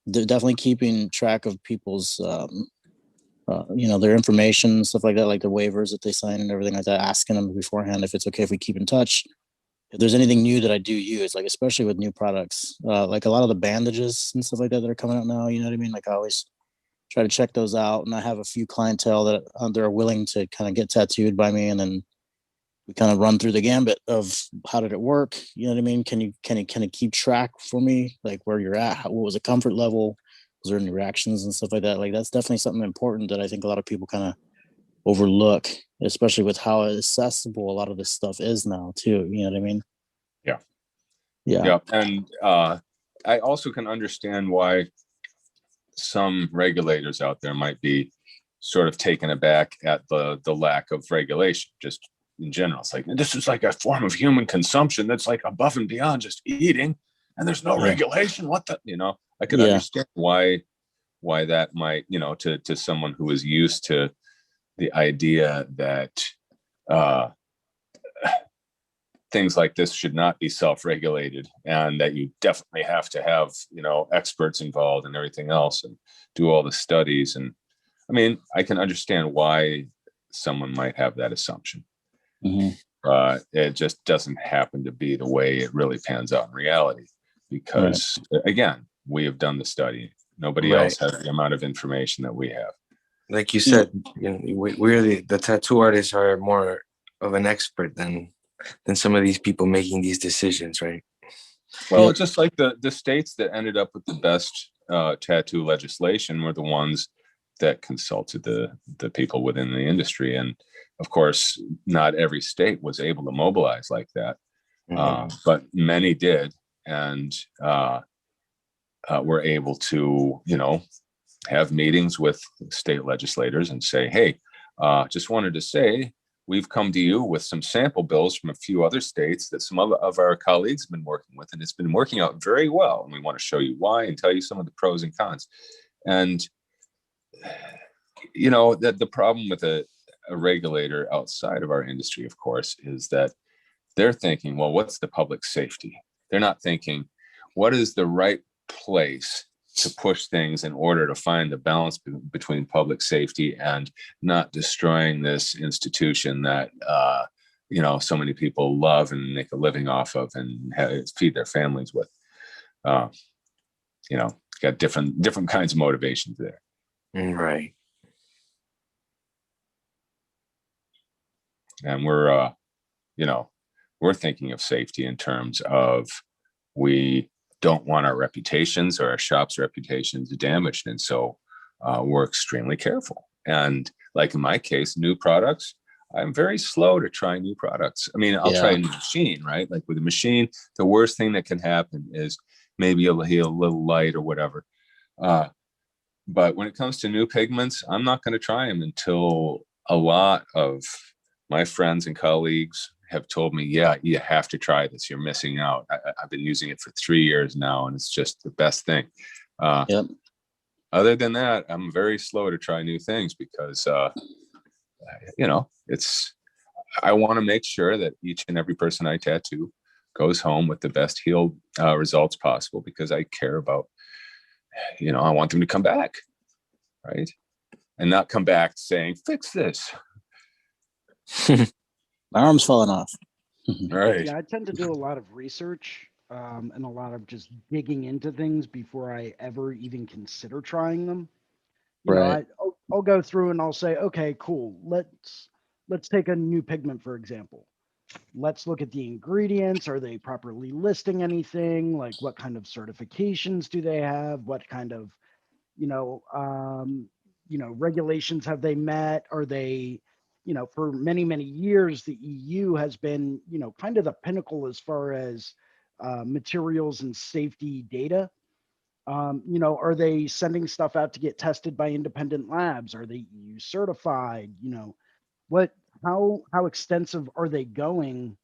they're definitely keeping track of people's their information and stuff like that, like the waivers that they sign and everything like that, asking them beforehand if it's okay if we keep in touch. If there's anything new that I do use, like especially with new products, like a lot of the bandages and stuff like that are coming out now, you know what I mean? Like I always try to check those out, and I have a few clientele that they're willing to kind of get tattooed by me, and then we kind of run through the gambit of how did it work, you know what I mean? Can you keep track for me, like where you're at, what was the comfort level, was there any reactions and stuff like that? Like that's definitely something important that I think a lot of people kind of overlook, especially with how accessible a lot of this stuff is now too, you know what I mean? Yeah. And I also can understand why some regulators out there might be sort of taken aback at the lack of regulation just in general. It's like, this is like a form of human consumption that's like above and beyond just eating, and there's no regulation. What the, I could understand why that might, to someone who is used to the idea that things like this should not be self-regulated, and that you definitely have to have, experts involved and everything else, and do all the studies. And I mean, I can understand why someone might have that assumption. But it just doesn't happen to be the way it really pans out in reality, because again, we have done the study. Nobody else has the amount of information that we have. Like you said, we're the tattoo artists are more of an expert than some of these people making these decisions, right? Well, just like the states that ended up with the best tattoo legislation were the ones that consulted the people within the industry. And of course, not every state was able to mobilize like that, but many did, and were able to, have meetings with state legislators and say, hey, just wanted to say we've come to you with some sample bills from a few other states that some of our colleagues have been working with, and it's been working out very well. And we want to show you why and tell you some of the pros and cons. And, you know, that the problem with a regulator outside of our industry, of course, is that they're thinking, well, what's the public safety? They're not thinking, what is the right place to push things in order to find the balance between public safety and not destroying this institution that you know, so many people love and make a living off of and feed their families with. You know, got different kinds of motivations there. Right. And we're you know, we're thinking of safety in terms of, we don't want our reputations or our shop's reputations damaged. And so we're extremely careful. And like in my case, new products, I'm very slow to try new products. I mean, I'll try a new machine, right? Like with a machine, the worst thing that can happen is maybe it'll heal a little light or whatever. But when it comes to new pigments, I'm not going to try them until a lot of my friends and colleagues have told me, yeah, you have to try this. You're missing out. I've been using it for 3 years now, and it's just the best thing. Other than that, I'm very slow to try new things because, you know, I want to make sure that each and every person I tattoo goes home with the best healed results possible, because I care about, you know, I want them to come back, right? And not come back saying, fix this. My arm's falling off. Right. Yeah, I tend to do a lot of research and a lot of just digging into things before I ever even consider trying them. You Right. know, I'll go through and I'll say, okay, cool. Let's take a new pigment, for example. Let's look at the ingredients. Are they properly listing anything? Like, what kind of certifications do they have? What kind of, you know, regulations have they met? Are they, you know, for many, many years, the EU has been, you know, kind of the pinnacle as far as materials and safety data. You know, are they sending stuff out to get tested by independent labs? Are they EU certified? You know, how extensive are they going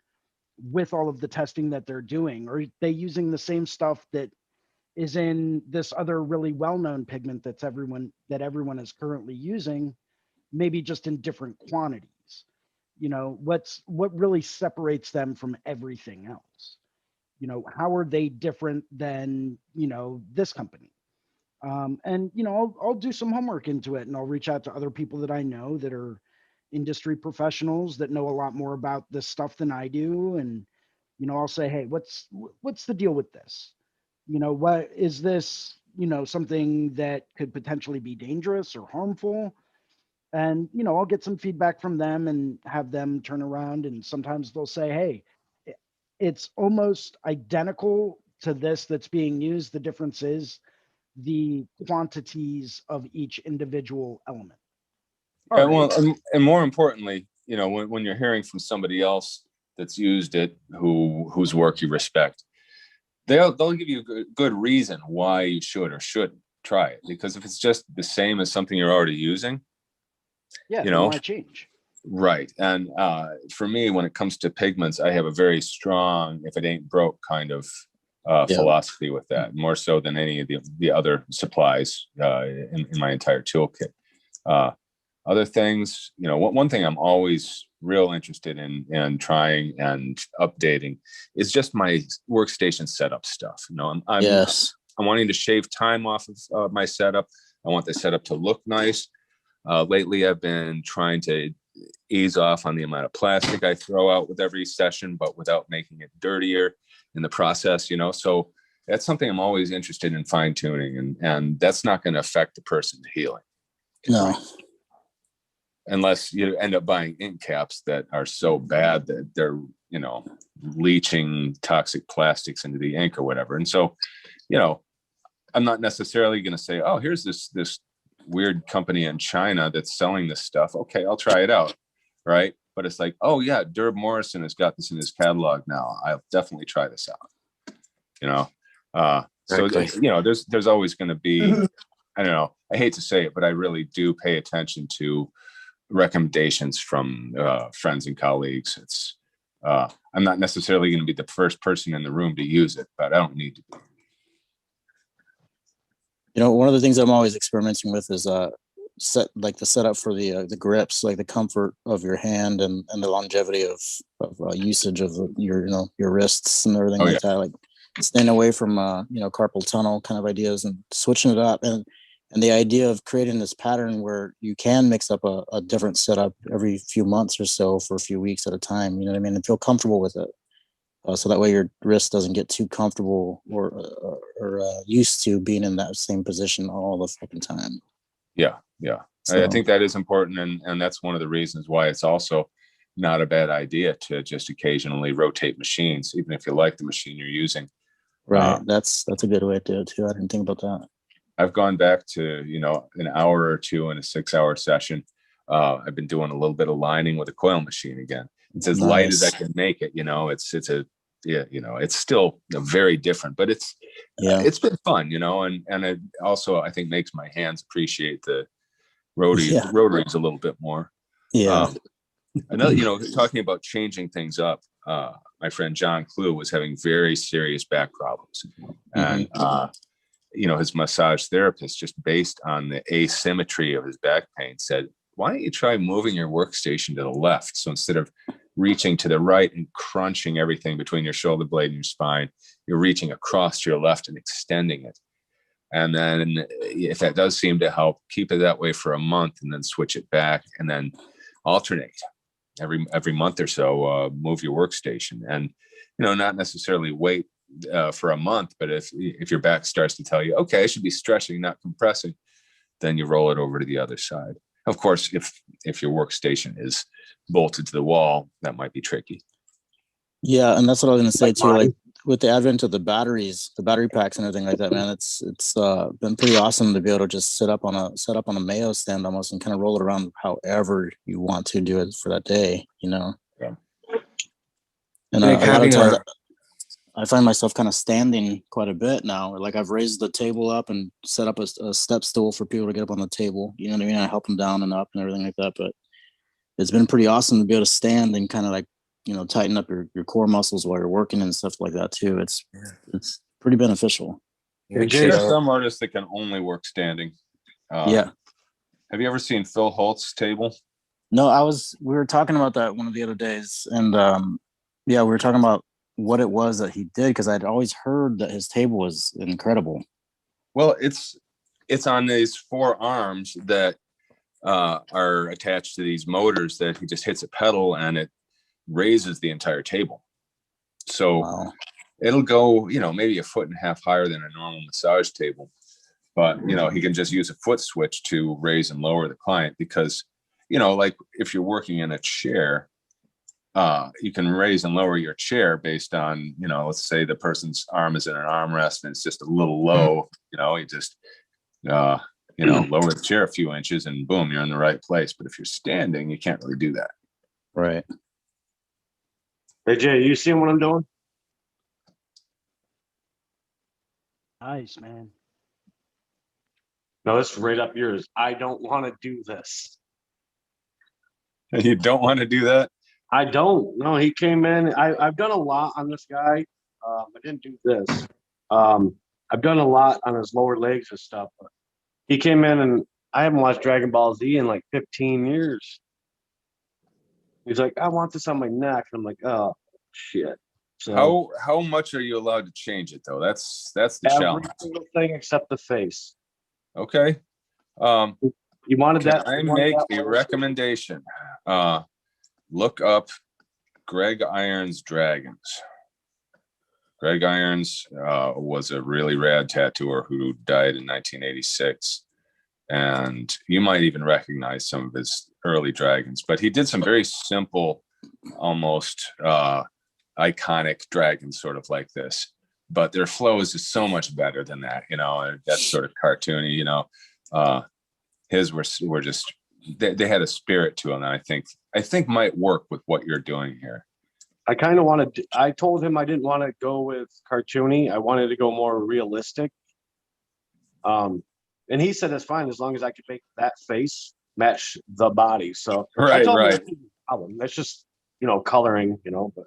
with all of the testing that they're doing? Are they using the same stuff that is in this other really well-known pigment that everyone is currently using, maybe just in different quantities? You know, what really separates them from everything else? You know, how are they different than, you know, this company? And, you know, I'll do some homework into it, and I'll reach out to other people that I know that are industry professionals that know a lot more about this stuff than I do. And, you know, I'll say, hey, what's the deal with this? You know, what is this, you know, something that could potentially be dangerous or harmful? And, you know, I'll get some feedback from them and have them turn around, and sometimes they'll say, hey, it's almost identical to this that's being used. The difference is the quantities of each individual element. And, well, and more importantly, you know, when you're hearing from somebody else that's used it, whose work you respect, they'll give you a good reason why you should or shouldn't try it. Because if it's just the same as something you're already using, yeah, you know, why change? Right. And for me, when it comes to pigments, I have a very strong, if it ain't broke kind of philosophy with that, more so than any of the other supplies in my entire toolkit. Other things, you know, one thing I'm always real interested in trying and updating is just my workstation setup stuff. You know, I'm wanting to shave time off of my setup. I want the setup to look nice. Lately, I've been trying to ease off on the amount of plastic I throw out with every session, but without making it dirtier in the process, you know. So that's something I'm always interested in fine tuning, and that's not going to affect the person's healing. No. Unless you end up buying ink caps that are so bad that they're, you know, leaching toxic plastics into the ink or whatever. And so, you know, I'm not necessarily going to say, oh, here's this weird company in China that's selling this stuff. Okay, I'll try it out. Right. But it's like, oh yeah, Derb Morrison has got this in his catalog now. I'll definitely try this out. You know, so, you know, there's always going to be, I don't know, I hate to say it, but I really do pay attention to recommendations from friends and colleagues. It's I'm not necessarily going to be the first person in the room to use it, but I don't need to be. One of the things I'm always experimenting with is the setup for the grips, like the comfort of your hand and the longevity of usage of your wrists and everything that, like staying away from carpal tunnel kind of ideas and switching it up, and the idea of creating this pattern where you can mix up a different setup every few months or so for a few weeks at a time, you know what I mean, and feel comfortable with it. So that way your wrist doesn't get too comfortable or used to being in that same position all the fucking time. Yeah. So, I think that is important, and that's one of the reasons why it's also not a bad idea to just occasionally rotate machines, even if you like the machine you're using. Right. That's a good way to do it too. I didn't think about that. I've gone back to an hour or two in a 6-hour session. I've been doing a little bit of lining with a coil machine again. It's as light as I can make it. It's still very different, but it's been fun, and it also, I think, makes my hands appreciate the rotaries a little bit more. Another, talking about changing things up, my friend John Clue was having very serious back problems, and his massage therapist, just based on the asymmetry of his back pain, said, why don't you try moving your workstation to the left? So instead of reaching to the right and crunching everything between your shoulder blade and your spine, you're reaching across to your left and extending it. And then if that does seem to help, keep it that way for a month and then switch it back, and then alternate every month or so. Move your workstation, and not necessarily wait for a month, but if your back starts to tell you, okay, I should be stretching, not compressing, then you roll it over to the other side. Of course, if your workstation is bolted to the wall, that might be tricky. Yeah, and that's what I was going to say too. Like with the advent of the batteries, the battery packs and everything like that, man, it's been pretty awesome to be able to just set up on a Mayo stand almost and kind of roll it around however you want to do it for that day, Yeah. And a lot of times I find myself kind of standing quite a bit now. Like I've raised the table up and set up a step stool for people to get up on the table. You know what I mean? I help them down and up and everything like that. But it's been pretty awesome to be able to stand and kind of like, tighten up your core muscles while you're working and stuff like that too. It's pretty beneficial. There are some artists that can only work standing. Have you ever seen Phil Holt's table? No, we were talking about that one of the other days, and we were talking about what it was that he did, because I'd always heard that his table was incredible. Well, it's on these 4 arms that are attached to these motors that he just hits a pedal and it raises the entire table. So it'll go, maybe a 1.5 foot higher than a normal massage table, but he can just use a foot switch to raise and lower the client, because like if you're working in a chair, you can raise and lower your chair based on, let's say the person's arm is in an armrest and it's just a little low, you just, lower the chair a few inches and boom, you're in the right place. But if you're standing, you can't really do that. Right. Hey, Jay, you seeing what I'm doing? Nice, man. No, this is right up yours. I don't want to do this. You don't want to do that? I don't. No, he came in. I've done a lot on this guy. I didn't do this. I've done a lot on his lower legs and stuff. But he came in and I haven't watched Dragon Ball Z in like 15 years. He's like, I want this on my neck. And I'm like, oh, shit. So how much are you allowed to change it, though? That's the challenge. Every single thing except the face. Okay. You wanted that? I make a recommendation. Look up Greg Irons Dragons. Greg Irons was a really rad tattooer who died in 1986. And you might even recognize some of his early dragons. But he did some very simple, almost iconic dragons, sort of like this. But their flow is just so much better than that, and that's sort of cartoony, his were just, they had a spirit to them that I think might work with what you're doing here. I kind of wanted to, I told him I didn't want to go with cartoony. I wanted to go more realistic. And he said, that's fine, as long as I could make that face. match the body. So I Right, told him right. that's not a problem. That's just, you know, coloring, you know, but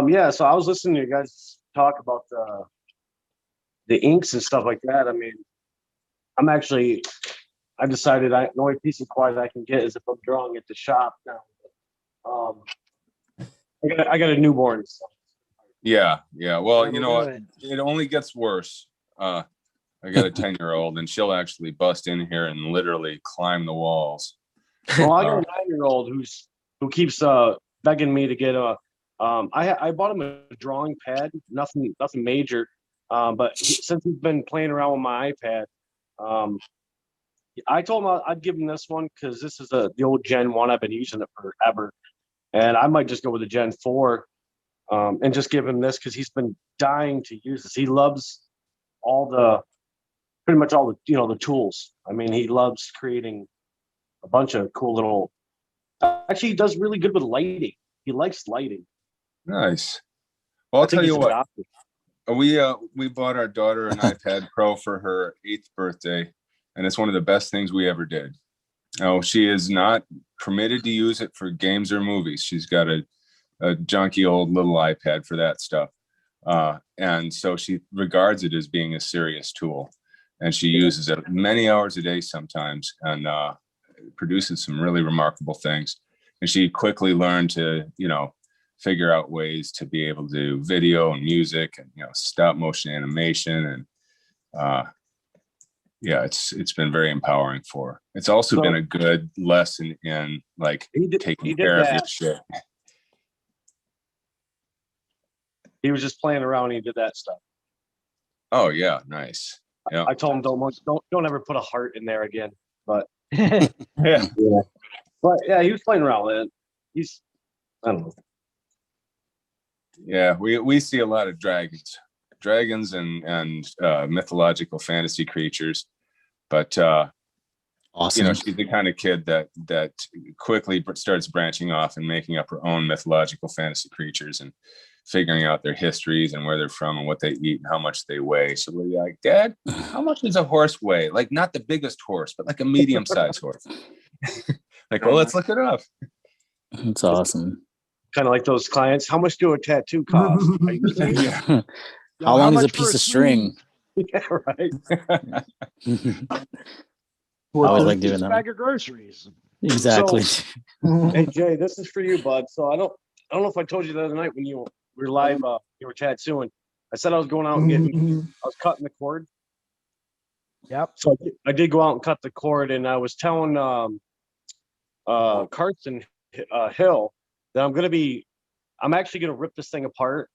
yeah, so I was listening to you guys talk about the inks and stuff like that. I mean, I decided the only piece of quiet I can get is if I'm drawing at the shop now. I got a newborn. So. Yeah. Well, you That'll know do what? it. It only gets worse. I got a 10-year-old, and she'll actually bust in here and literally climb the walls. Well, I got a 9-year-old who keeps begging me to get a. I bought him a drawing pad, nothing major, but since he's been playing around with my iPad, I told him I'd give him this one because this is the old Gen 1. I've been using it forever, and I might just go with the Gen 4, and just give him this because he's been dying to use this. He loves pretty much all the, you know, the tools. I mean, he loves creating a bunch of cool little. Actually, he does really good with lighting. He likes lighting. Nice. Well, I'll I think tell you he's what. adopted. We bought our daughter an iPad Pro for her 8th birthday, and it's one of the best things we ever did. No, she is not permitted to use it for games or movies. She's got a junky old little iPad for that stuff. And so she regards it as being a serious tool, and she uses it many hours a day sometimes, and produces some really remarkable things. And she quickly learned to, you know, figure out ways to be able to do video and music and, you know, stop motion animation. And yeah, it's been very empowering for her. It's also been a good lesson in like taking care of your shit. He was just playing around and he did that stuff. Oh yeah, nice. Yeah. I told him don't ever put a heart in there again. But Yeah. but yeah, he was playing around with it. I don't know. Yeah, we see a lot of dragons and mythological fantasy creatures, but Awesome. you know, she's the kind of kid that quickly starts branching off and making up her own mythological fantasy creatures and figuring out their histories and where they're from and what they eat and how much they weigh. So we're like, Dad, how much does a horse weigh? Like not the biggest horse, but like a medium-sized horse. Like, well, let's look it up. That's awesome. Kind of like those clients. How much do a tattoo cost? Yeah. How long is a much for piece of string? Yeah, right. I always like doing that. Bag of groceries. Exactly. Hey Jay, this is for you, bud. So I don't know if I told you the other night when you were live, you were tattooing. I said I was going out and I was cutting the cord. Yep. So I did go out and cut the cord, and I was telling Carson Hill that I'm actually gonna rip this thing apart,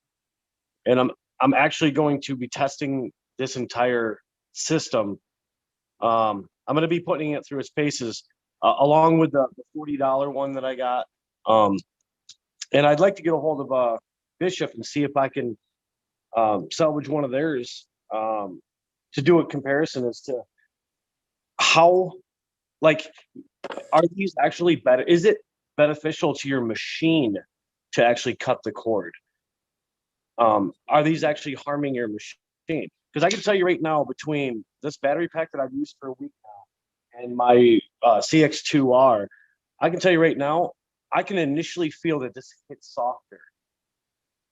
and I'm actually going to be testing this entire system. I'm gonna be putting it through its paces, along with the $40 one that I got. And I'd like to get a hold of Bishop and see if I can salvage one of theirs to do a comparison as to how, like, are these actually better? Is it beneficial to your machine to actually cut the cord? Are these actually harming your machine? Because I can tell you right now, between this battery pack that I've used for a week now and my CX2R, I can tell you right now, I can initially feel that this hits softer.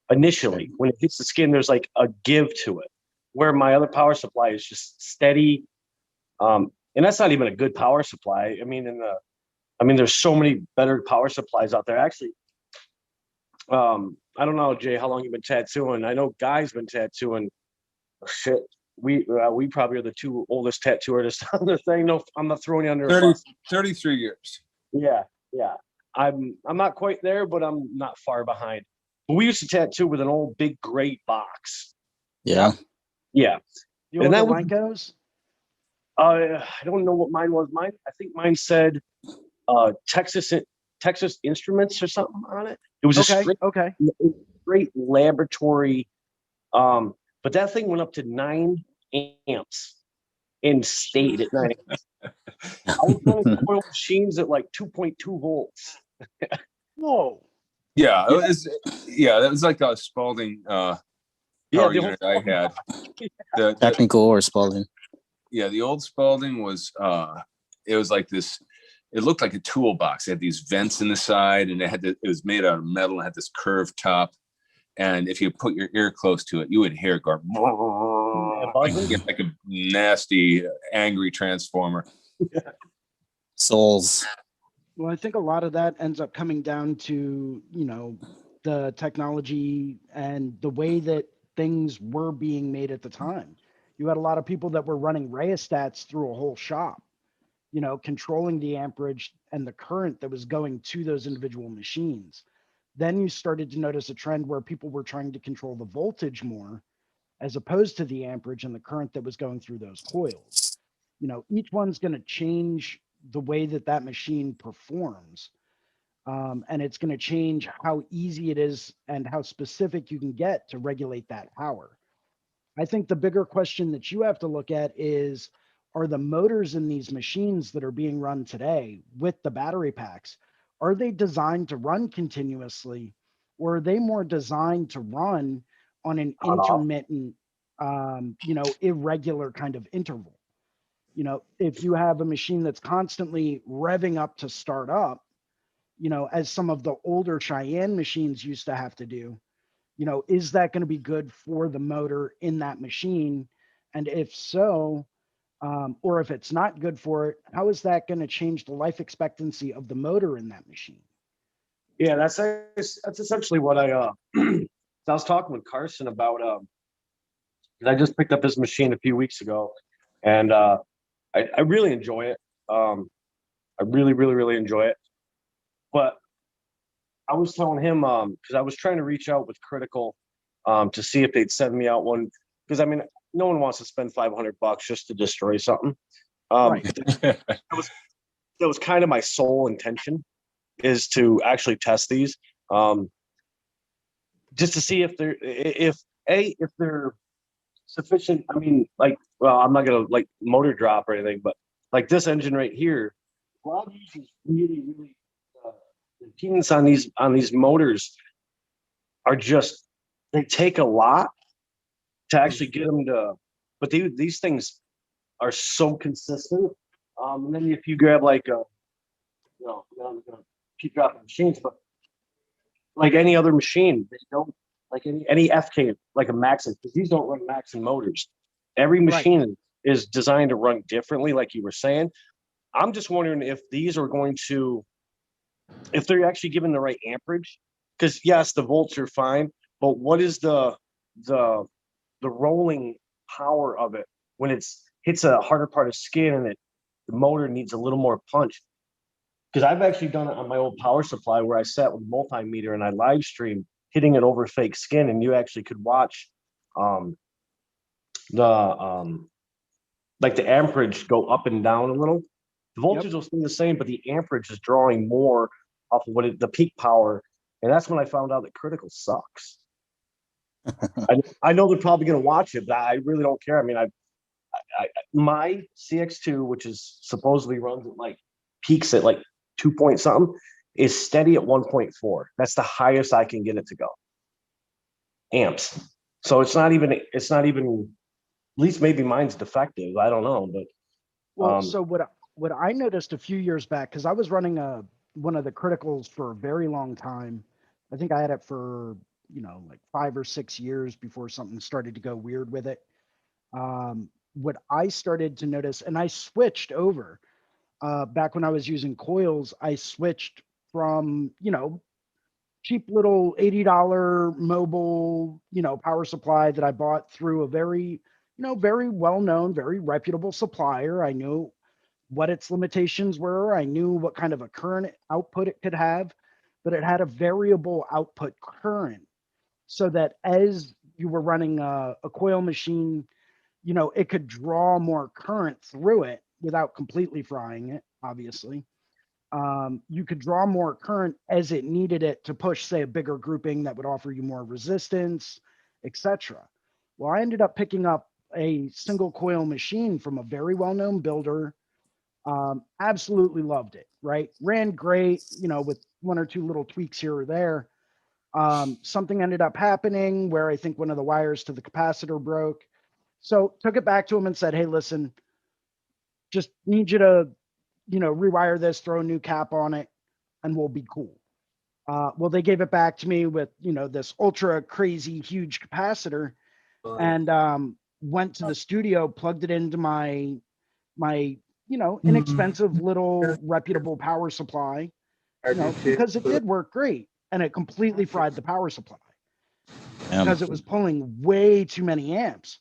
Initially, when it hits the skin, there's like a give to it, where my other power supply is just steady. And that's not even a good power supply. I mean, there's so many better power supplies out there. Actually, I don't know, Jay, how long you've been tattooing. I know Guy's been tattooing. Shit, we probably are the two oldest tattoo artists on the thing. No, I'm not throwing you under a bus. 33 years. Yeah. I'm not quite there, but I'm not far behind. But we used to tattoo with an old big gray box. Yeah. Yeah. The old Lenkos? I don't know what mine was. I think mine said Texas Instruments or something on it. It was a straight laboratory. But that thing went up to 9 amps and stayed at 9 amps. I was running coil machines at like 2.2 volts. Whoa. Yeah, that was like a Spalding power unit I had. Technical or Spalding. Yeah, the old Spalding was it was like this, it looked like a toolbox. It had these vents in the side, and it was made out of metal and had this curved top. And if you put your ear close to it, you would hear it go like a nasty, angry transformer. Souls. Well, I think a lot of that ends up coming down to, the technology and the way that things were being made at the time. You had a lot of people that were running rheostats through a whole shop, controlling the amperage and the current that was going to those individual machines. Then you started to notice a trend where people were trying to control the voltage more as opposed to the amperage and the current that was going through those coils. Each one's going to change the way that that machine performs. And it's going to change how easy it is and how specific you can get to regulate that power. I think the bigger question that you have to look at is, are the motors in these machines that are being run today with the battery packs, are they designed to run continuously, or are they more designed to run on an intermittent, irregular kind of interval? If you have a machine that's constantly revving up to start up, as some of the older Cheyenne machines used to have to do, is that going to be good for the motor in that machine? And if so, or if it's not good for it, how is that going to change the life expectancy of the motor in that machine? Yeah, that's essentially what I was talking with Carson about. 'Cause I just picked up his machine a few weeks ago, and I really enjoy it. I really, really, really enjoy it. But I was telling him because I was trying to reach out with Critical to see if they'd send me out one, because I mean, no one wants to spend $500 just to destroy something. Right. That was kind of my sole intention, is to actually test these, just to see if they're sufficient. I mean, like, well, I'm not gonna like motor drop or anything, but like this engine right here, a lot of these is really, really the impedance on these motors are just, they take a lot to actually get them to, but these things are so consistent. And then if you grab like a, I'm gonna keep dropping machines, but like any other machine, they don't, like any FK, like a Maxon, because these don't run Maxon motors. Every machine is designed to run differently, like you were saying. I'm just wondering if these are going to, if they're actually given the right amperage, because yes, the volts are fine, but what is the rolling power of it when it's hits a harder part of skin and the motor needs a little more punch? Because I've actually done it on my old power supply where I sat with a multimeter and I live streamed hitting it over fake skin, and you actually could watch the like the amperage go up and down a little. The voltage will stay the same, but the amperage is drawing more off of the peak power. And that's when I found out that Critical sucks. I know they're probably going to watch it, but I really don't care. I mean, my CX2, which is supposedly runs at like peaks at like 2 point something, is steady at 1.4. That's the highest I can get it to go. Amps. So it's not even, at least maybe mine's defective. I don't know, but well, so what I noticed a few years back, because I was running one of the Criticals for a very long time. I think I had it for like 5 or 6 years before something started to go weird with it. What I started to notice, and I switched over back when I was using coils, I switched from cheap little $80 mobile power supply that I bought through a very very well-known, very reputable supplier. I knew what its limitations were. I knew what kind of a current output it could have, but it had a variable output current, so that as you were running a coil machine, it could draw more current through it without completely frying it, obviously. You could draw more current as it needed it to push, say, a bigger grouping that would offer you more resistance, etc. Well, I ended up picking up a single coil machine from a very well-known builder. Absolutely loved it, right? Ran great, with 1 or 2 little tweaks here or there. Something ended up happening where I think one of the wires to the capacitor broke. So took it back to him and said, hey, listen, just need you to, rewire this, throw a new cap on it, and we'll be cool. Well, they gave it back to me with, this ultra crazy huge capacitor, and went to the studio, plugged it into my inexpensive little reputable power supply, because it did work great, and it completely fried the power supply because it was pulling way too many amps.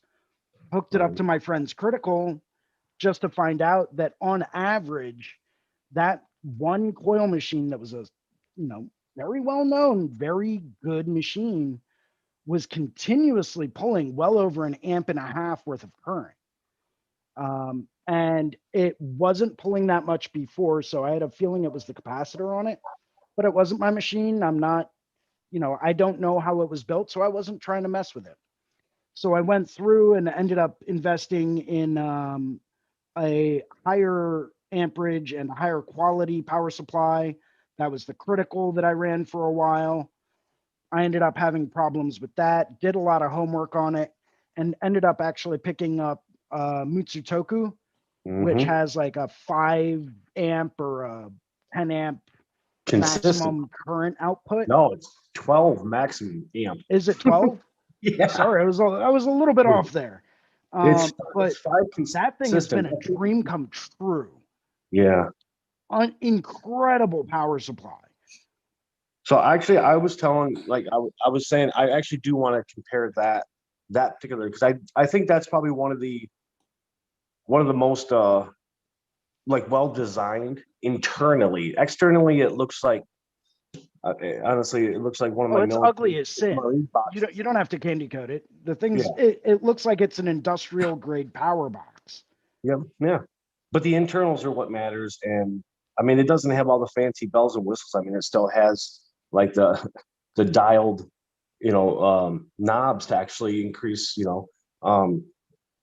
Hooked it up to my friend's critical just to find out that on average, that one coil machine that was a, very well known, very good machine was continuously pulling well over 1.5 amps worth of current. And it wasn't pulling that much before, so I had a feeling it was the capacitor on it, but it wasn't my machine. I'm not, I don't know how it was built, so I wasn't trying to mess with it. So I went through and ended up investing in a higher amperage and higher quality power supply. That was the critical that I ran for a while. I ended up having problems with that, did a lot of homework on it, and ended up actually picking up Mutsutoku, which has like a 5 amp or a 10 amp maximum current output. No, it's 12 maximum amp. Is it 12? Yeah. Sorry, I was a little bit off there. But it's 5 that thing has been a dream come true. Yeah. An incredible power supply. So actually, I was telling, like, I was saying, I actually do want to compare that particular, because I think that's probably one of the most like well designed internally. Externally, it looks like honestly, it looks like one of my. It's ugly as sin. You don't have to candy coat it. The thing's it looks like it's an industrial grade power box. Yeah. But the internals are what matters, and I mean, it doesn't have all the fancy bells and whistles. I mean, it still has like the dialed, knobs to actually increase,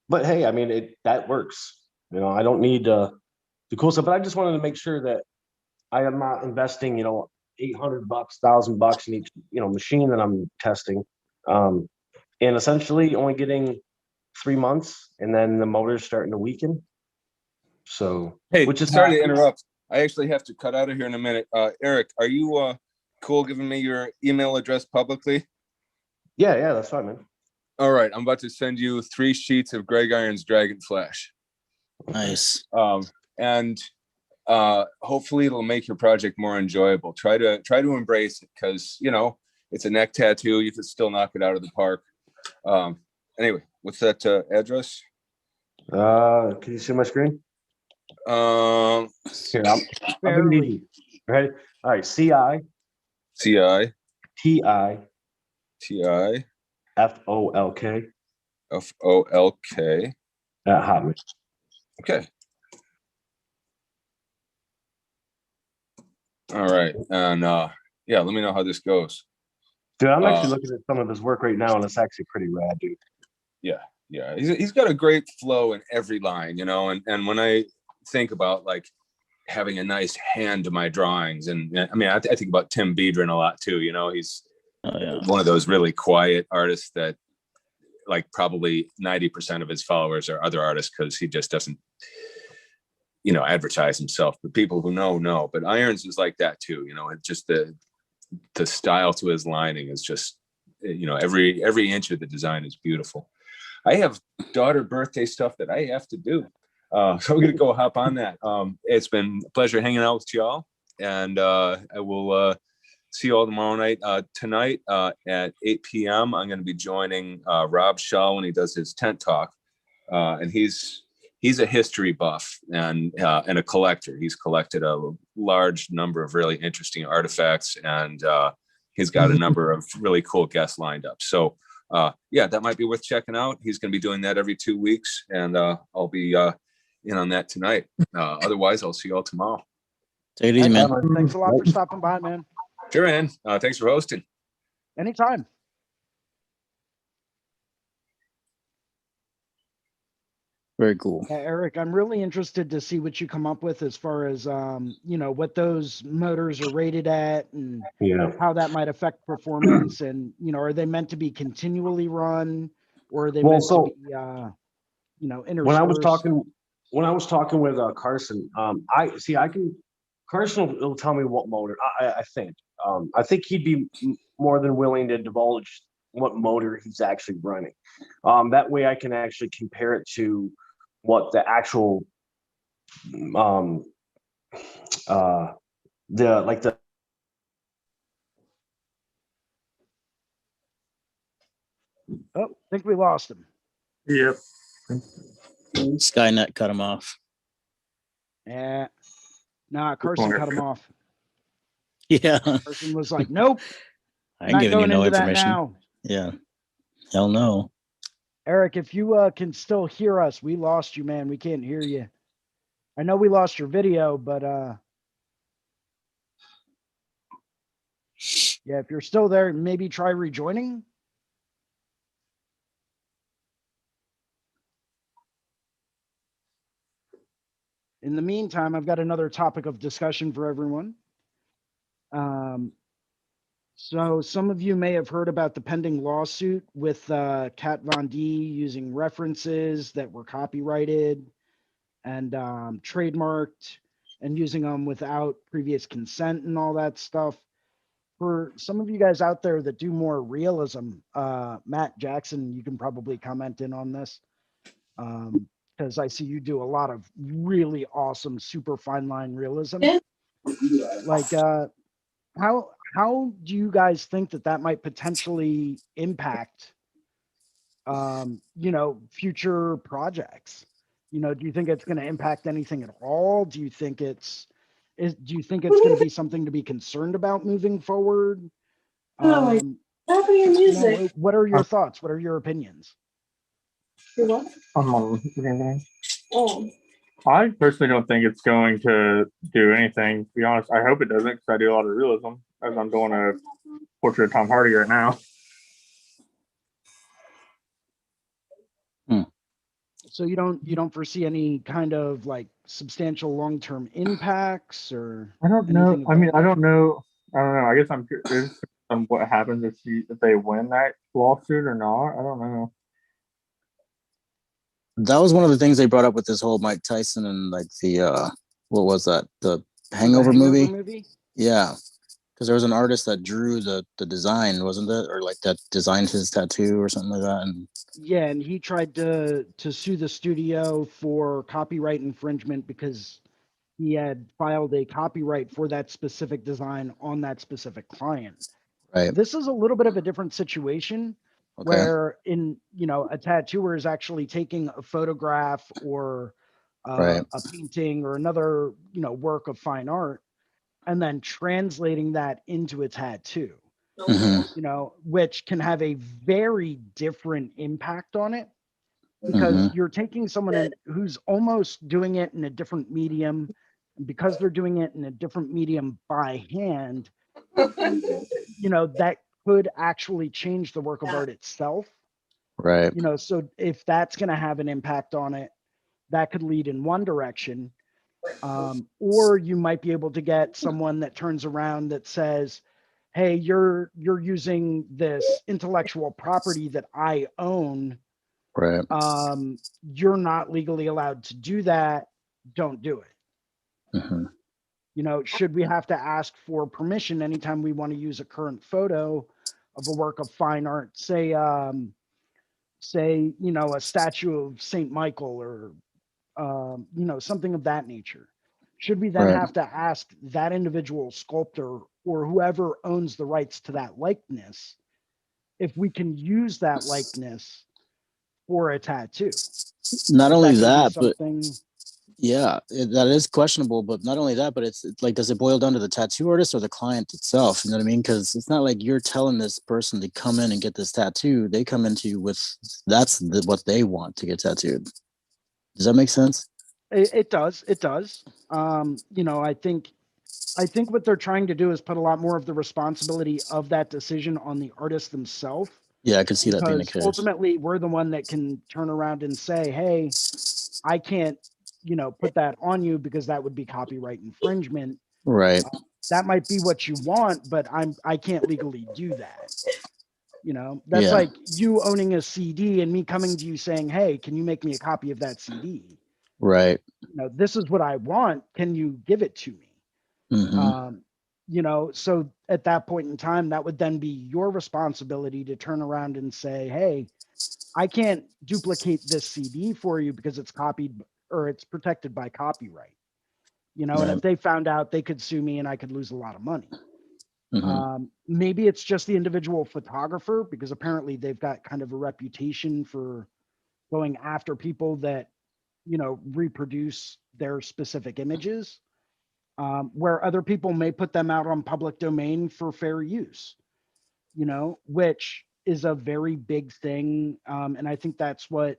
but hey, I mean, that works. I don't need the cool stuff, but I just wanted to make sure that I am not investing, $800, $1,000 in each, machine that I'm testing, and essentially only getting 3 months, and then the motor's starting to weaken. So, hey, which is sorry to interrupt. I actually have to cut out of here in a minute. Eric, are you cool giving me your email address publicly? Yeah, that's fine, man. All right, I'm about to send you 3 sheets of Greg Iron's Dragon Flash. Nice. And hopefully it'll make your project more enjoyable. Try to embrace it, because it's a neck tattoo. You can still knock it out of the park. Anyway, what's that address? Can you see my screen? Here, I'm ready. All right, CI TI FOLK at Hotmail. Okay. All right, and yeah, let me know how this goes. Dude, I'm actually looking at some of his work right now, and it's actually pretty rad, dude. Yeah, he's got a great flow in every line, and when I think about like having a nice hand to my drawings, and I mean, I think about Tim Biedron a lot too. He's one of those really quiet artists that, like, probably 90% of his followers are other artists, because he just doesn't advertise himself. But people who know. But Irons is like that too. It's just the style to his lining is just, every inch of the design is beautiful. I have daughter birthday stuff that I have to do, so we're gonna go hop on that. It's been a pleasure hanging out with y'all, and I will see you all tomorrow night. Tonight at 8 p.m. I'm going to be joining Rob Shaw when he does his tent talk, and he's a history buff and a collector. He's collected a large number of really interesting artifacts, and he's got a number of really cool guests lined up. So yeah, that might be worth checking out. He's going to be doing that every 2 weeks, and I'll be in on that tonight. Otherwise, I'll see you all tomorrow. Take it easy, man. Thanks a lot for stopping by, man. Sure, man. Thanks for hosting. Anytime. Very cool. Eric, I'm really interested to see what you come up with as far as, what those motors are rated at, and how that might affect performance. And, are they meant to be continually run, or are they meant to be, interspersed? when I was talking with Carson, Carson will tell me what motor. I think. I think he'd be more than willing to divulge what motor he's actually running. That way, I can actually compare it to what the actual the Oh, I think we lost him. Yep. Skynet cut him off. Yeah. Nah, Carson cut him off. Yeah. Carson was like, nope, I ain't not giving you going no into that information. now. Yeah. Hell no. Eric, if you can still hear us, we lost you, man. We can't hear you. I know we lost your video, but yeah, if you're still there, maybe try rejoining. In the meantime, I've got another topic of discussion for everyone. So some of you may have heard about the pending lawsuit with Kat Von D using references that were copyrighted and trademarked and using them without previous consent and all that stuff. For some of you guys out there that do more realism, Matt Jackson, you can probably comment in on this. Because I see you do a lot of really awesome, super fine line realism. Like, how do you guys think that might potentially impact, future projects? Do you think it's going to impact anything at all? Do you think it's going to be something to be concerned about moving forward? Stop your music. What are your thoughts? What are your opinions? What? Oh. I personally don't think it's going to do anything. To be honest, I hope it doesn't, because I do a lot of realism as I'm doing a portrait of Tom Hardy right now. So you don't foresee any kind of like substantial long-term impacts or? I don't know. I mean, I don't know. I guess I'm curious on what happens if they win that lawsuit or not. I don't know. That was one of the things they brought up with this whole Mike Tyson and like the what was that? The Hangover movie? Yeah. Because there was an artist that drew the design, wasn't it? Or like that designed his tattoo or something like that. And yeah, and he tried to sue the studio for copyright infringement because he had filed a copyright for that specific design on that specific client. right. This is a little bit of a different situation. Okay. Where a tattooer is actually taking a photograph or Right. a painting or another, work of fine art and then translating that into a tattoo, Mhm. which can have a very different impact on it because Mhm. you're taking someone who's almost doing it in a different medium. And because they're doing it in a different medium by hand, that could actually change the work of art itself. Right. So if that's going to have an impact on it, that could lead in one direction. Or you might be able to get someone that turns around that says, hey, you're using this intellectual property that I own. Right. You're not legally allowed to do that. Don't do it. Mhm. Should we have to ask for permission anytime we want to use a current photo of a work of fine art, say, a statue of Saint Michael or, something of that nature? Should we then Right. have to ask that individual sculptor or whoever owns the rights to that likeness if we can use that likeness for a tattoo? Not only that, but something. yeah, that is questionable. But not only that, but it's like, does it boil down to the tattoo artist or the client itself? You know what I mean? Because it's not like you're telling this person to come in and get this tattoo. They come into you with what they want to get tattooed. Does that make sense? It does. It does. I think what they're trying to do is put a lot more of the responsibility of that decision on the artist themselves. Yeah, I could see that being the Because case. ultimately, we're the one that can turn around and say, hey, I can't, put that on you because that would be copyright infringement. Right. That might be what you want, but I can't legally do that. That's like you owning a CD and me coming to you saying, hey, can you make me a copy of that CD? Right. You know, this is what I want. Can you give it to me? Hmm. You know, so at that point in time, that would then be your responsibility to turn around and say, hey, I can't duplicate this CD for you because it's copied or it's protected by copyright. You know, and Right. if they found out, they could sue me and I could lose a lot of money. Hmm. Maybe it's just the individual photographer, because apparently they've got kind of a reputation for going after people that, you know, reproduce their specific images, where other people may put them out on public domain for fair use, you know, which is a very big thing. And I think that's what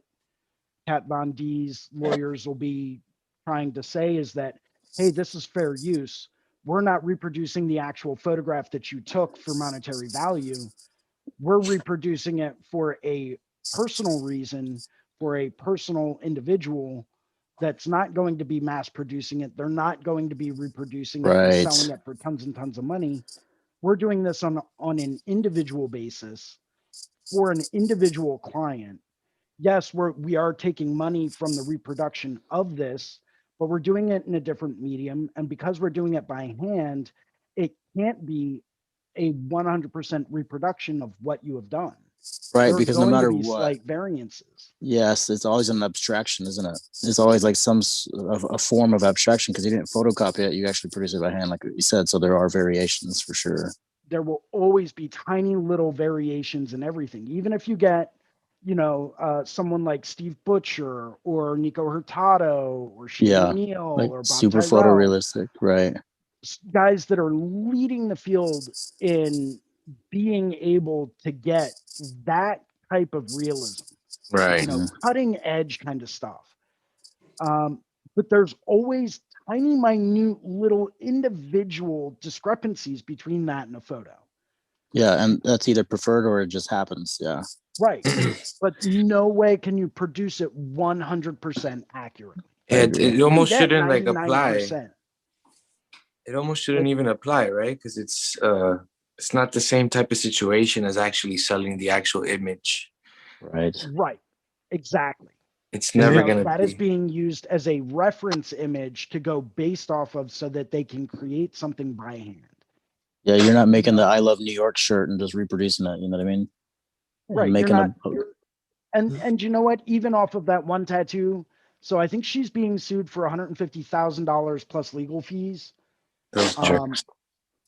Kat Von D's lawyers will be trying to say, is that, hey, this is fair use. We're not reproducing the actual photograph that you took for monetary value. We're reproducing it for a personal reason, for a personal individual that's not going to be mass producing it. They're not going to be reproducing it and selling Right. it for tons and tons of money. We're doing this on an individual basis for an individual client. Yes, we are taking money from the reproduction of this, but we're doing it in a different medium. And because we're doing it by hand, it can't be a 100% reproduction of what you have done. Right. There are Because no going to matter be what, slight variances. yes, it's always an abstraction, isn't it? It's always like a form of abstraction because you didn't photocopy it. You actually produce it by hand, like you said. So there are variations for sure. There will always be tiny little variations in everything. Even if you get, you know, someone like Steve Butcher or Nico Hurtado or Shane Yeah. O'Neill Like or Bob super Tyrell, photorealistic. Right. guys that are leading the field in being able to get that type of realism, Right. you know, cutting edge kind of stuff. But there's always tiny, minute little individual discrepancies between that and a photo. Yeah. And that's either preferred or it just happens. Yeah. Right. But no way can you produce it 100% accurately. I It, agree. it You can almost get shouldn't like apply. 99%. It almost shouldn't even apply, right? Because it's not the same type of situation as actually selling the actual image. Right. Right. Exactly. It's You never know, gonna that is be. being used as a reference image to go based off of so that they can create something by hand. Yeah. You're not making the I Love New York shirt and just reproducing it. You know what I mean? And Right. You're making not. And you know what? Even off of that one tattoo, so I think she's being sued for $150,000 plus legal fees. Those jerks.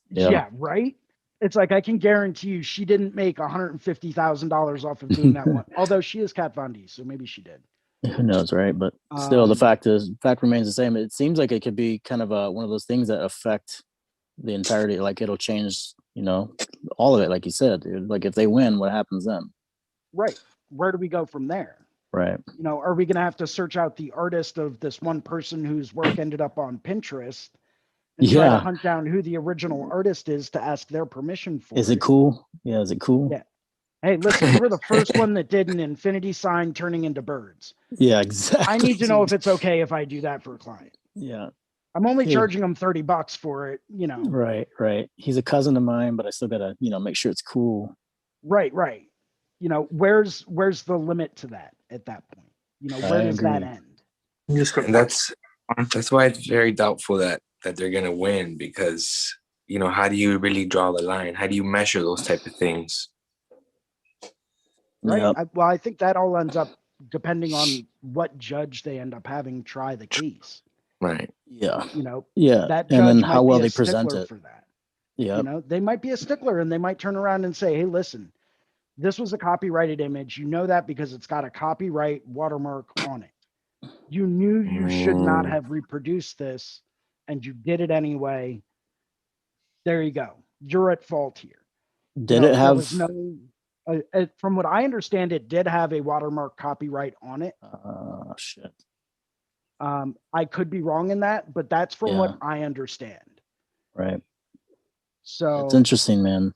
Yeah, right. It's like I can guarantee you she didn't make $150,000 off of doing that one. Although she is Kat Von D, so maybe she did. Who knows, right? But still, the fact remains the same. It seems like it could be kind of one of those things that affect the entirety. Like it'll change, you know, all of it. Like you said, dude. Like if they win, what happens then? Right. Where do we go from there? Right. You know, are we going to have to search out the artist of this one person whose work ended up on Pinterest and try to hunt down who the original artist is to ask their permission for it? Is it cool? Yeah. Is it cool? Yeah. Hey, listen, you were the first one that did an infinity sign turning into birds. Yeah, exactly. I need to know if it's okay if I do that for a client. Yeah. I'm only charging them $30 for it, you know. Right, right. He's a cousin of mine, but I still gotta, you know, make sure it's cool. Right, right. You know, where's the limit to that at that point? You know, where does that end? And that's why it's very doubtful that they're gonna win, because you know, how do you really draw the line? How do you measure those type of things? Right. Yep. Well, I think that all ends up depending on what judge they end up having try the case. Right. Yeah. You know, Yeah. that And judge then might how be well a they present stickler it. for that. Yeah. You know, they might be a stickler and they might turn around and say, hey, listen, this was a copyrighted image. You know that because it's got a copyright watermark on it. You knew you should not have reproduced this and you did it anyway. There you go. You're at fault here. Did it have? There was no, from what I understand, it did have a watermark copyright on it. Shit. I could be wrong in that, but that's from what I understand. Right. So it's interesting, man.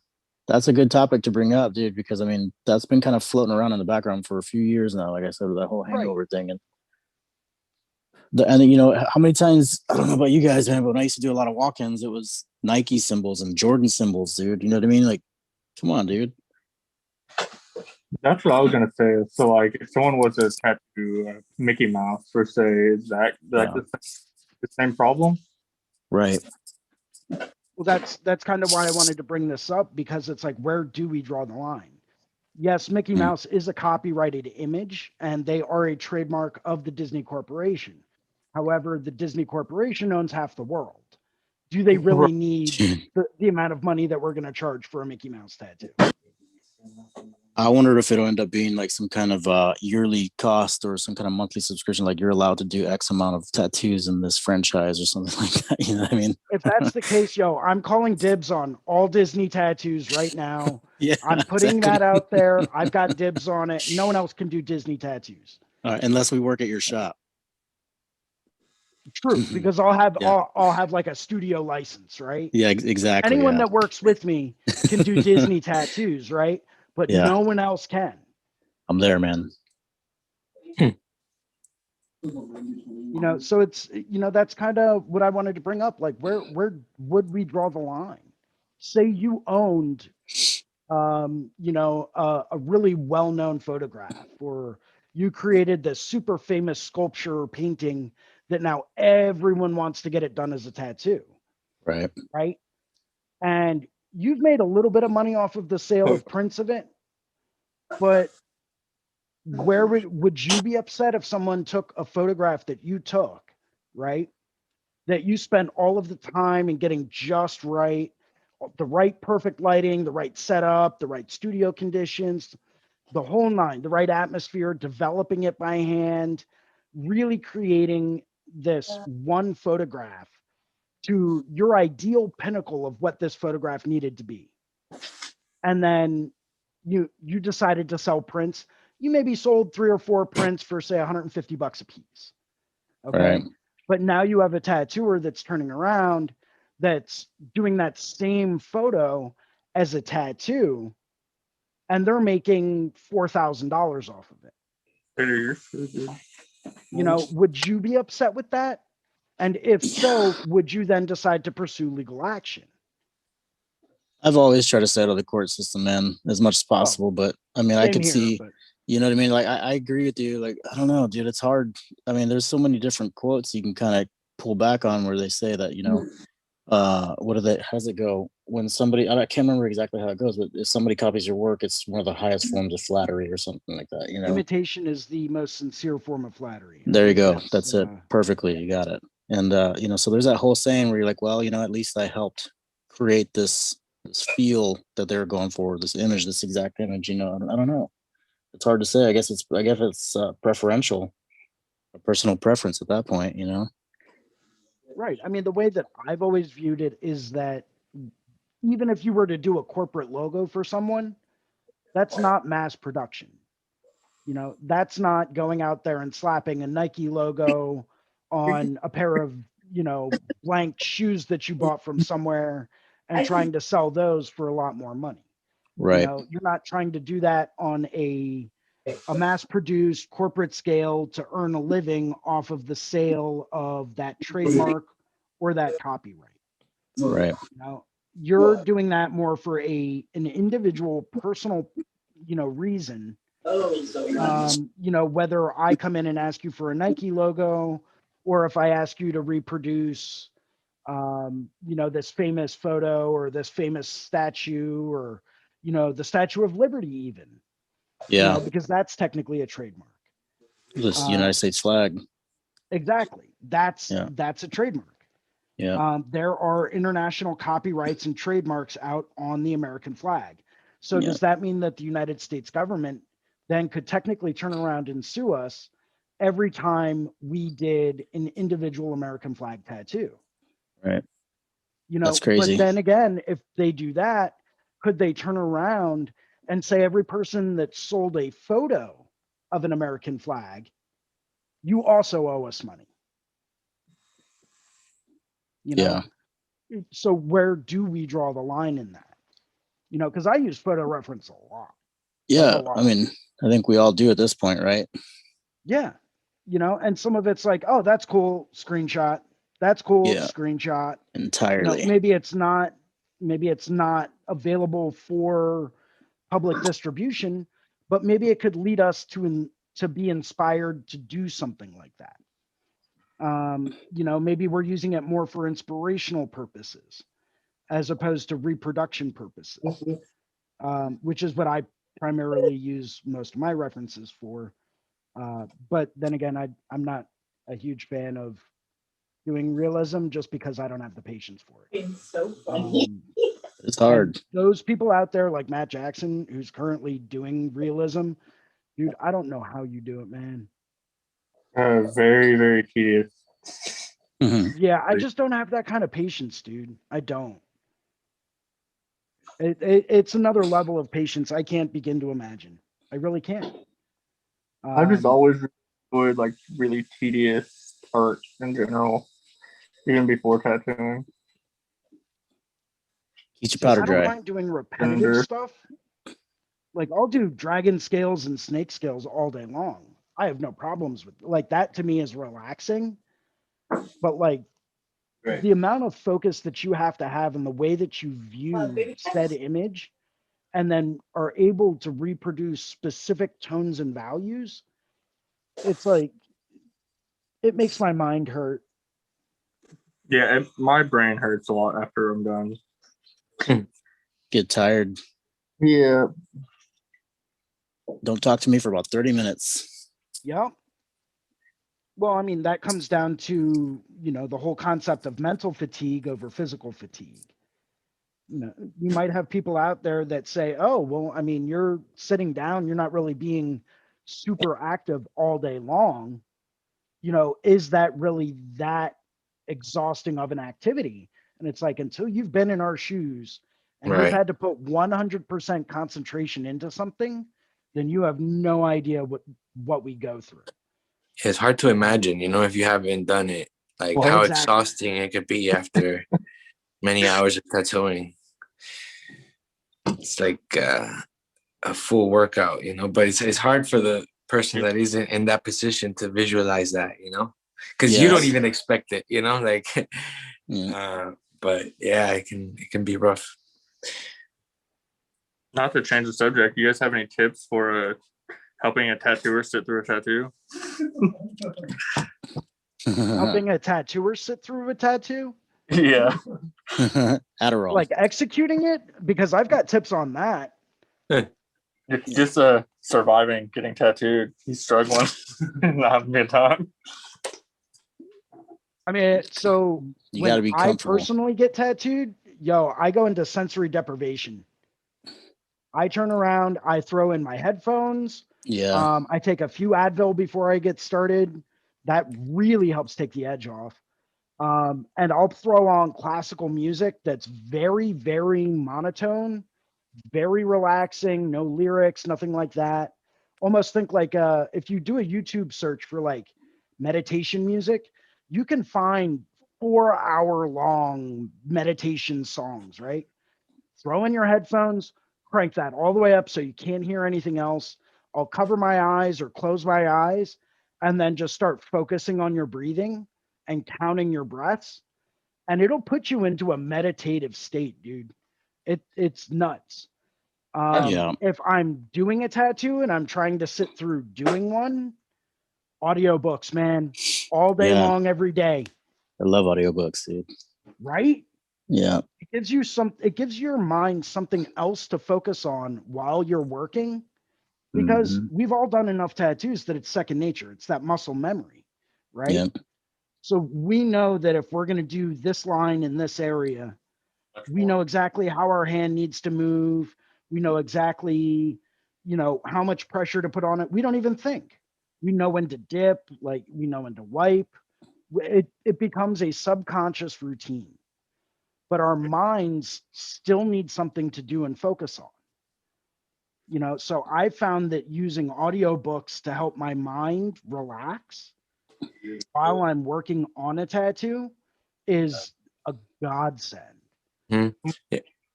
That's a good topic to bring up, dude, because I mean, that's been kind of floating around in the background for a few years now. Like I said, with that whole hangover thing. And you know, how many times, I don't know about you guys, man, but when I used to do a lot of walk-ins, it was Nike symbols and Jordan symbols, dude. You know what I mean? Like, come on, dude. That's what I was gonna say. So, like, if someone was to tattoo Mickey Mouse, per se, is that like Yeah. the same problem? Right. Well, that's kind of why I wanted to bring this up, because it's like, where do we draw the line? Yes, Mickey Mm. Mouse is a copyrighted image, and they are a trademark of the Disney Corporation. However, the Disney Corporation owns half the world. Do they really need the amount of money that we're going to charge for a Mickey Mouse tattoo? I wondered if it'll end up being like some kind of yearly cost or some kind of monthly subscription, like you're allowed to do X amount of tattoos in this franchise or something like that. You know what I mean? If that's the case, yo, I'm calling dibs on all Disney tattoos right now. Yeah, I'm putting that exactly. out there. I've got dibs on it. No one else can do Disney tattoos. Unless we work at your shop. True, because I'll have Yeah. I'll have like a studio license, right? Yeah, exactly. Anyone yeah. that works with me can do Disney tattoos, right? But Yeah. no one else can. I'm there, man. You know, so it's, you know, that's kind of what I wanted to bring up. Like, where would we draw the line? Say you owned, you know, a really well-known photograph, or you created this super famous sculpture or painting that now everyone wants to get it done as a tattoo, Right. right? And you've made a little bit of money off of the sale of prints of it, but where would you be upset if someone took a photograph that you took, right? That you spent all of the time in getting just right, the right perfect lighting, the right setup, the right studio conditions, the whole nine, the right atmosphere, developing it by hand, really creating this one photograph to your ideal pinnacle of what this photograph needed to be. And then you decided to sell prints. You maybe sold 3 or 4 prints for, say, $150 a piece. Okay. Right. But now you have a tattooer that's turning around, that's doing that same photo as a tattoo, and they're making $4,000 off of it. You know, would you be upset with that? And if so, would you then decide to pursue legal action? I've always tried to stay out of the court system, man, as much as possible. But I mean, I Same could here, see, but you know what I mean? Like, I agree with you. Like, I don't know, dude, it's hard. I mean, there's so many different quotes you can kind of pull back on where they say that, you know, what are they, how does it go? When somebody, I can't remember exactly how it goes, but if somebody copies your work, it's one of the highest forms of flattery or something like that, you know? imitation is the most sincere form of flattery. There you go. That's it. Perfectly. You got it. And, you know, so there's that whole saying where you're like, well, you know, at least I helped create this feel that they're going for, this image, this exact image, you know. I don't know. It's hard to say. I guess it's preferential, a personal preference at that point, you know. Right. I mean, the way that I've always viewed it is that even if you were to do a corporate logo for someone, that's not mass production. You know, that's not going out there and slapping a Nike logo on a pair of, you know, blank shoes that you bought from somewhere and trying to sell those for a lot more money. Right. You know, you're not trying to do that on a mass produced corporate scale to earn a living off of the sale of that trademark or that copyright. Right. You know, you're doing that more for an individual personal, you know, reason. You know, whether I come in and ask you for a Nike logo, or if I ask you to reproduce, you know, this famous photo or this famous statue, or, you know, the Statue of Liberty, even, Yeah. you know, because that's technically a trademark. This United States flag. Exactly. That's a trademark. Yeah. There are international copyrights and trademarks out on the American flag. So does that mean that the United States government then could technically turn around and sue us every time we did an individual American flag tattoo? Right. You know, that's crazy. But then again, if they do that, could they turn around and say every person that sold a photo of an American flag, you also owe us money? You know, so where do we draw the line in that? You know, because I use photo reference a lot. Yeah. Like a lot. I mean, I think we all do at this point, right? Yeah. You know, and some of it's like, oh, that's cool, screenshot. That's cool, screenshot. Entirely. You know, maybe it's not available for public distribution, but maybe it could lead us to be inspired to do something like that. You know, maybe we're using it more for inspirational purposes as opposed to reproduction purposes, which is what I primarily use most of my references for. But then again, I'm not a huge fan of doing realism just because I don't have the patience for it. It's so funny. It's hard. Those people out there like Matt Jackson, who's currently doing realism, dude, I don't know how you do it, man. Very, very tedious. Yeah, I just don't have that kind of patience, dude. I don't. It's another level of patience I can't begin to imagine. I really can't. I've just always enjoyed like really tedious art in general, even before tattooing. Keep your powder I don't dry. mind doing repetitive stuff. Like I'll do dragon scales and snake scales all day long. I have no problems with like that. To me is relaxing. But like the amount of focus that you have to have in the way that you view said image and then are able to reproduce specific tones and values, it's like it makes my mind hurt. Yeah, my brain hurts a lot after I'm done. Get tired. Yeah. Don't talk to me for about 30 minutes. Yeah. Well, I mean, that comes down to, you know, the whole concept of mental fatigue over physical fatigue. You know, you might have people out there that say, oh, well, I mean, you're sitting down, you're not really being super active all day long. You know, is that really that exhausting of an activity? And it's like, until you've been in our shoes and you've Right. had to put 100% concentration into something, then you have no idea what we go through. It's hard to imagine, you know, if you haven't done it, like Well, how exactly. exhausting it could be after many hours of tattooing. It's like a full workout, you know, but it's hard for the person that isn't in that position to visualize that, you know, because you don't Yes. even expect it, you know, like, Yeah. but yeah, it can be rough. Not to change the subject, you guys have any tips for helping a tattooer sit through a tattoo? Helping a tattooer sit through a tattoo? Yeah. Adderall. Like executing it? Because I've got tips on that. It's just surviving getting tattooed. He's struggling. Not having a good time. I mean, so You when gotta be I comfortable. personally get tattooed, I go into sensory deprivation. I turn around, I throw in my headphones. Yeah. I take a few Advil before I get started. That really helps take the edge off. And I'll throw on classical music that's very, very monotone, very relaxing, no lyrics, nothing like that. Almost think like if you do a YouTube search for like meditation music, you can find 4-hour long meditation songs, right? Throw in your headphones, crank that all the way up so you can't hear anything else. I'll cover my eyes or close my eyes and then just start focusing on your breathing and counting your breaths. And it'll put you into a meditative state, dude. It's nuts. Yeah. If I'm doing a tattoo and I'm trying to sit through doing one, audiobooks, man, all day Yeah. long, every day, I love audiobooks, dude. right? Yeah. It gives your mind something else to focus on while you're working, because we've all done enough tattoos that it's second nature. It's that muscle memory, right? Yeah. So we know that if we're going to do this line in this area, we know exactly how our hand needs to move. We know exactly, how much pressure to put on it. We don't even think. We know when to dip, like we know when to wipe. It becomes a subconscious routine. But our minds still need something to do and focus on. So I found that using audiobooks to help my mind relax while I'm working on a tattoo is a godsend. Yeah.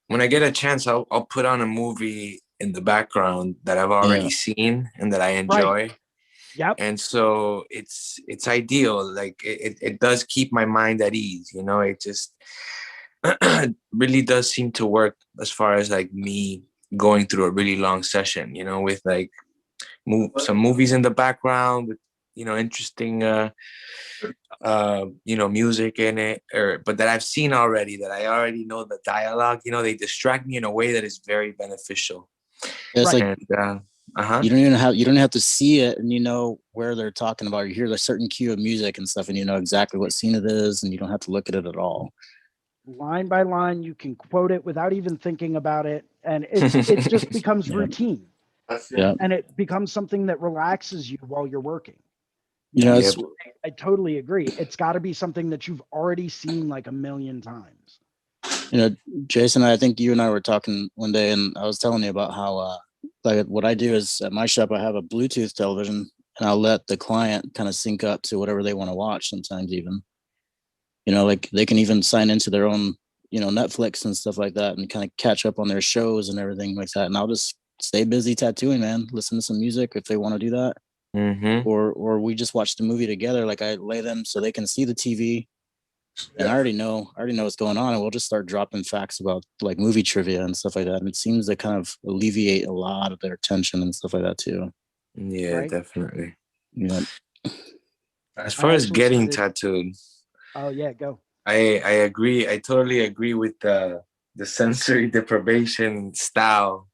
When I get a chance, I'll put on a movie in the background that I've already seen and that I enjoy. Yep. And so it's ideal. Like it does keep my mind at ease, you know. It just really does seem to work as far as like me, going through a really long session, you know, with like some movies in the background with, you know, interesting you know, music in it, or but that I've seen already, that I already know the dialogue, you know, they distract me in a way that is very beneficial. It's like And you don't have to see it, and you know where they're talking about. You hear a certain cue of music and stuff, and you know exactly what scene it is, and you don't have to look at it at all. Line by line, you can quote it without even thinking about it, and it just becomes routine. Yeah, And it becomes something that relaxes you while you're working. you know, it's, I totally agree. It's got to be something that you've already seen like a million times. you know, Jason, I think you and I were talking one day, and I was telling you about how like what I do is at my shop, I have a Bluetooth television, and I'll let the client kind of sync up to whatever they want to watch. Sometimes even, you know, like they can even sign into their own, you know, Netflix and stuff like that, and kind of catch up on their shows and everything like that. And I'll just stay busy tattooing, man. Listen to some music if they want to do that, or we just watch the movie together. Like I lay them so they can see the TV, and I already know what's going on, and we'll just start dropping facts about like movie trivia and stuff like that. And it seems to kind of alleviate a lot of their tension and stuff like that too. Yeah, right? Definitely. Yeah. As far as getting tattooed, oh yeah, go. I agree. I totally agree with the sensory deprivation style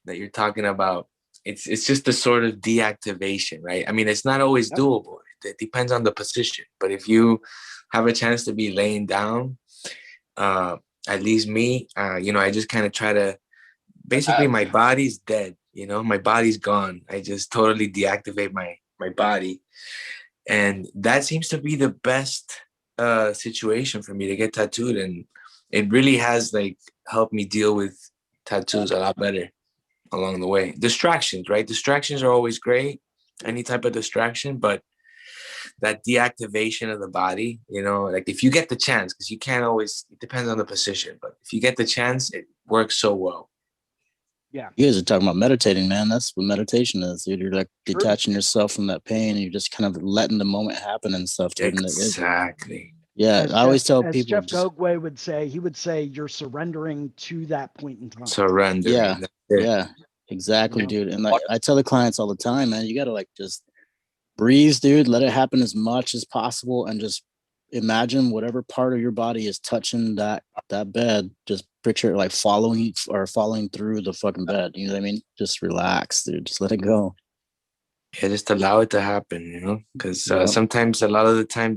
that you're talking about. It's just a sort of deactivation, right? I mean, it's not always doable. It depends on the position. But if you have a chance to be laying down, at least me, you know, I just kind of try to, basically my body's dead, you know, my body's gone. I just totally deactivate my body. And that seems to be the best situation for me to get tattooed. And it really has like helped me deal with tattoos a lot better along the way. Distractions, right? Distractions are always great, any type of distraction, but that deactivation of the body, you know, like if you get the chance, because you can't always, it depends on the position, but if you get the chance, it works so well. Yeah. You guys are talking about meditating, man. That's what meditation is, dude. You're like detaching yourself from that pain, and you're just kind of letting the moment happen and stuff, dude. Exactly. Yeah, I always tell as people. Jeff Gogway would say, he would say, you're surrendering to that point in time. Surrender. Yeah, yeah, exactly, dude. And like I tell the clients all the time, man, you got to like just breathe, dude. Let it happen as much as possible, and just imagine whatever part of your body is touching that bed. Just picture it like falling through the fucking bed. You know what I mean? Just relax, dude. Just let it go. Yeah, just allow it to happen, you know, because sometimes, a lot of the time,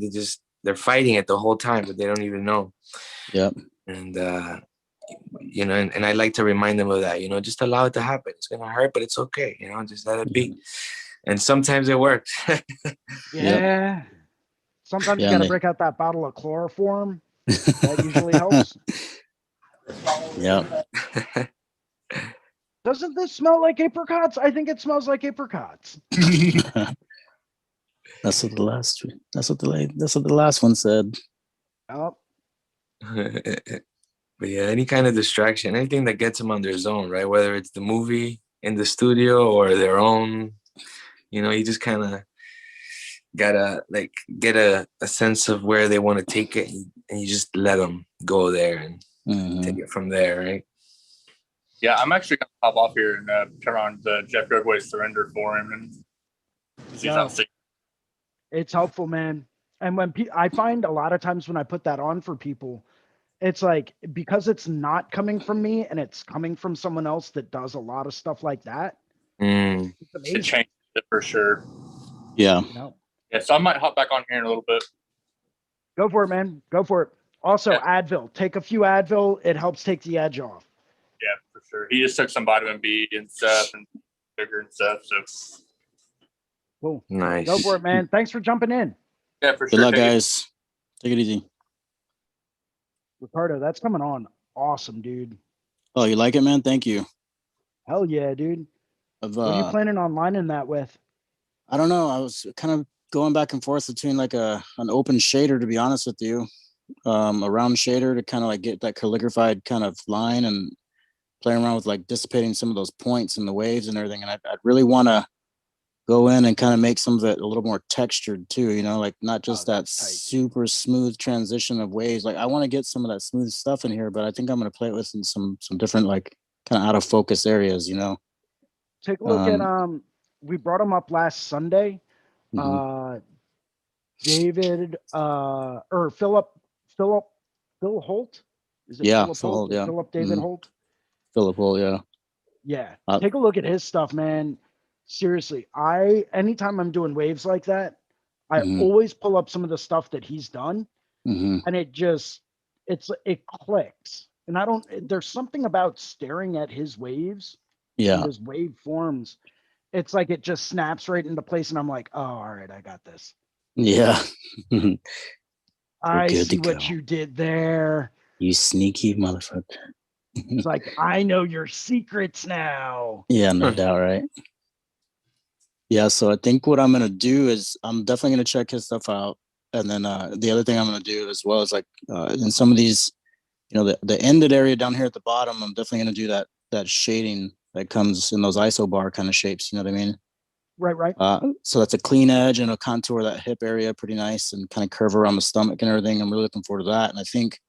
they're fighting it the whole time, but they don't even know. Yep. And you know, and I like to remind them of that, you know, just allow it to happen. It's gonna hurt, but it's okay, you know, just let it be. And sometimes it works. Yeah. Sometimes you got to break out that bottle of chloroform. That usually helps. Yeah. Doesn't this smell like apricots? I think it smells like apricots. That's what the last one said. Oh. But yeah, any kind of distraction, anything that gets them on their zone, right? Whether it's the movie in the studio or their own, you know, you just kind of gotta like get a sense of where they want to take it, and you just let them go there and take it from there, right? Yeah, I'm actually gonna pop off here and turn on the Jeff Gogway Surrender for him, and he's not sick. It's helpful, man. And when I find a lot of times when I put that on for people, it's like, because it's not coming from me and it's coming from someone else that does a lot of stuff like that. It's amazing. It changes it for sure. Yeah. Yeah, so I might hop back on here in a little bit. Go for it, man. Go for it. Also, Advil. Take a few Advil. It helps take the edge off. Yeah, for sure. He just took some vitamin B and stuff and sugar and stuff. So cool. Nice. Go for it, man. Thanks for jumping in. Yeah, for sure. Good luck, guys. Take it easy. Ricardo, that's coming on awesome, dude. Oh, you like it, man? Thank you. Hell yeah, dude. What are you planning on lining that with? I don't know. I was kind of going back and forth between like an open shader, to be honest with you, a round shader to kind of like get that calligraphied kind of line, and playing around with like dissipating some of those points and the waves and everything. And I'd really want to go in and kind of make some of it a little more textured too, you know, like not just that super smooth transition of waves. Like I want to get some of that smooth stuff in here, but I think I'm going to play it with some different like kind of out of focus areas, Take a look at we brought him up last Sunday. Mhm. David or Phil Holt. Is it Yeah, Philip Phil Holt Holt, or yeah. Philip David Holt? Philip Holt, yeah. Yeah. Uh, Take a look at his stuff, man. Seriously, anytime I'm doing waves like that, I mhm, always pull up some of the stuff that he's done, mhm. and it clicks. And there's something about staring at his waves and Yeah, his wave forms. It's like it just snaps right into place, and I'm like, oh, all right, I got this. yeah. We're I good to see what go. you did there. You sneaky motherfucker. It's like, I know your secrets now. Yeah, no doubt, right? Yeah, so I think what I'm gonna do is I'm definitely gonna check his stuff out, and then the other thing I'm gonna do as well is like in some of these, the ended area down here at the bottom, I'm definitely gonna do that shading that comes in those isobar kind of shapes. You know what I mean? Right. So that's a clean edge and a contour of that hip area, pretty nice, and kind of curve around the stomach and everything. I'm really looking forward to that, and I think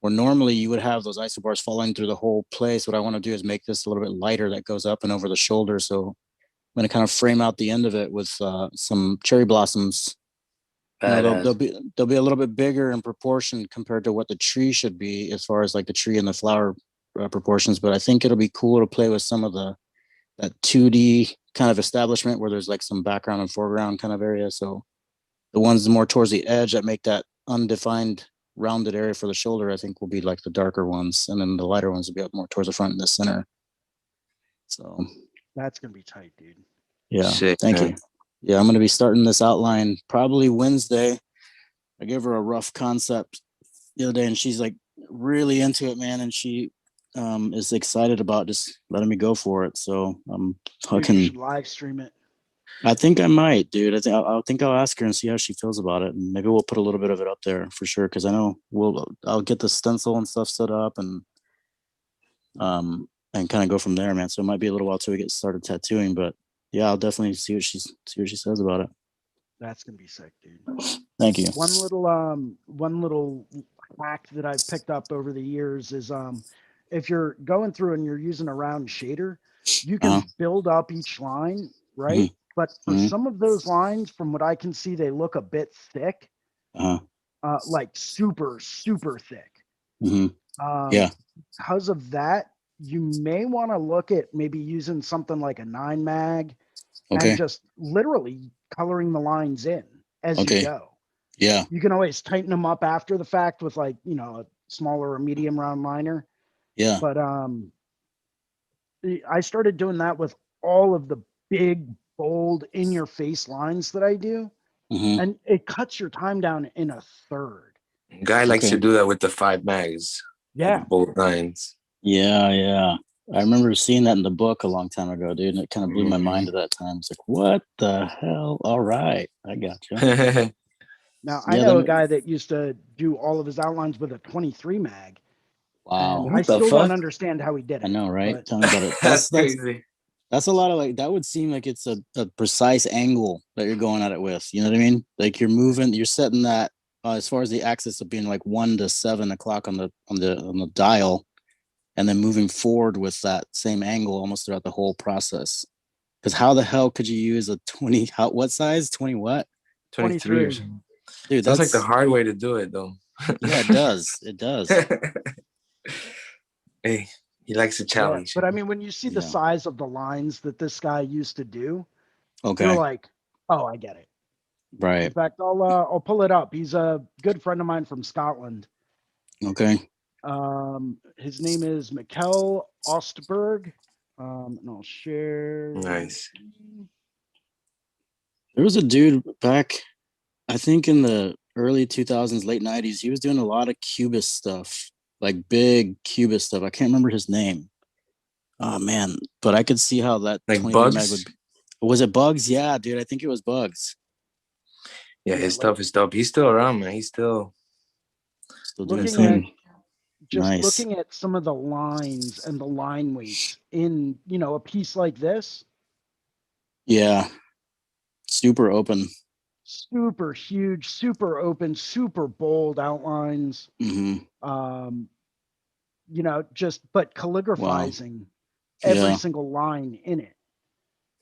where normally you would have those isobars falling through the whole place, what I want to do is make this a little bit lighter that goes up and over the shoulder. So I'm going to kind of frame out the end of it with some cherry blossoms. They'll be a little bit bigger in proportion compared to what the tree should be as far as like the tree and the flower proportions. But I think it'll be cool to play with some of that 2D kind of establishment where there's like some background and foreground kind of area. So the ones more towards the edge that make that undefined rounded area for the shoulder, I think will be like the darker ones. And then the lighter ones will be up more towards the front and the center. So That's gonna be tight, dude. yeah, Sick, thank man. you. Yeah, I'm going to be starting this outline probably Wednesday. I gave her a rough concept the other day and she's like really into it, man. And she is excited about just letting me go for it. So I'm Dude, you fucking, should live stream it. I think I might, dude. I think I'll ask her and see how she feels about it. And maybe we'll put a little bit of it up there for sure. Cause I know I'll get the stencil and stuff set up and kind of go from there, man. So it might be a little while till we get started tattooing, but yeah, I'll definitely see what she says about it. That's gonna be sick, dude. Thank you. One little hack that I've picked up over the years is if you're going through and you're using a round shader, you can build up each line, right? But for some of those lines, from what I can see, they look a bit thick, like super, super thick. Yeah. Because of that, you may want to look at maybe using something like a 9 mag Okay. and just literally coloring the lines in as you go. Yeah. You can always tighten them up after the fact with like, a smaller or medium round liner. Yeah. But I started doing that with all of the big, bold, in your face lines that I do. And it cuts your time down in a third. Guy likes to do that with the 5 mags. Yeah. Both lines. Yeah. I remember seeing that in the book a long time ago, dude. And it kind of blew my mind at that time. It's like, what the hell? All right. I got you. Now, I know a guy that used to do all of his outlines with a 23 mag. Wow. And I still don't understand how he did it. I know, right? But... Tell me about it. That's crazy. That's a lot of like, that would seem like it's a precise angle that you're going at it with. You know what I mean? Like you're setting that as far as the axis of being like 1 to 7 o'clock on the dial, and then moving forward with that same angle almost throughout the whole process. Because how the hell could you use a 20? What size? 20 what? 23 or something. Dude, that's like the hard way to do it, though. Yeah, it does. It does. Hey, he likes a challenge. Yeah, but I mean, when you see the size of the lines that this guy used to do, you're like, oh, I get it. Right. In fact, I'll pull it up. He's a good friend of mine from Scotland. Okay. His name is Mikkel Ostberg. And I'll share. Nice. There was a dude back, I think in the early 2000s, late 90s. He was doing a lot of Cubist stuff, like big Cubist stuff. I can't remember his name. Oh man, but I could see how that like Bugs would be. Was it Bugs? Yeah, dude, I think it was Bugs. Yeah, his stuff is dope. He's still around, man. He's still doing something. Looking at some of the lines and the line weights in, a piece like this. Yeah. Super open. Super huge, super open, super bold outlines. you know, but calligraphizing every Yeah. single line in it.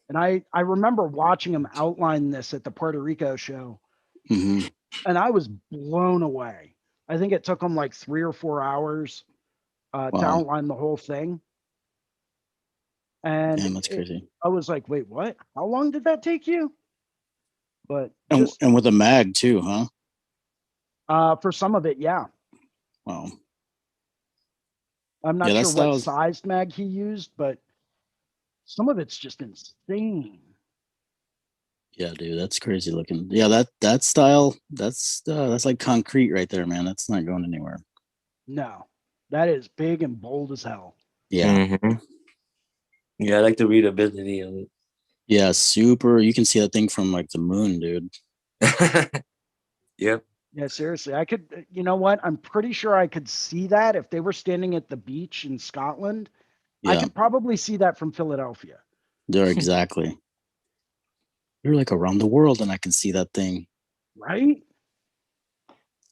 And I remember watching him outline this at the Puerto Rico show, hmm and I was blown away. I think it took him like 3 or 4 hours to Wow. outline the whole thing. And Damn, that's crazy. I was like, wait, what? How long did that take you? But And, just and with a mag too, huh? for some of it, yeah. Wow. I'm Yeah, not that sure what style's size mag he used, but some of it's just insane. yeah, dude, that's crazy looking. Yeah, that style, that's like concrete right there, man. That's not going anywhere. No, that is big and bold as hell. Yeah. Mhm. Yeah, I like the readability of Yeah, super. You can see that thing from like the moon, dude. it. Yep. Yeah, seriously. I could, you know what? I'm pretty sure I could see that if they were standing at the beach in Scotland. I Yeah, could probably see that from Philadelphia. they're exactly. You're like around the world and I can see that thing. Right?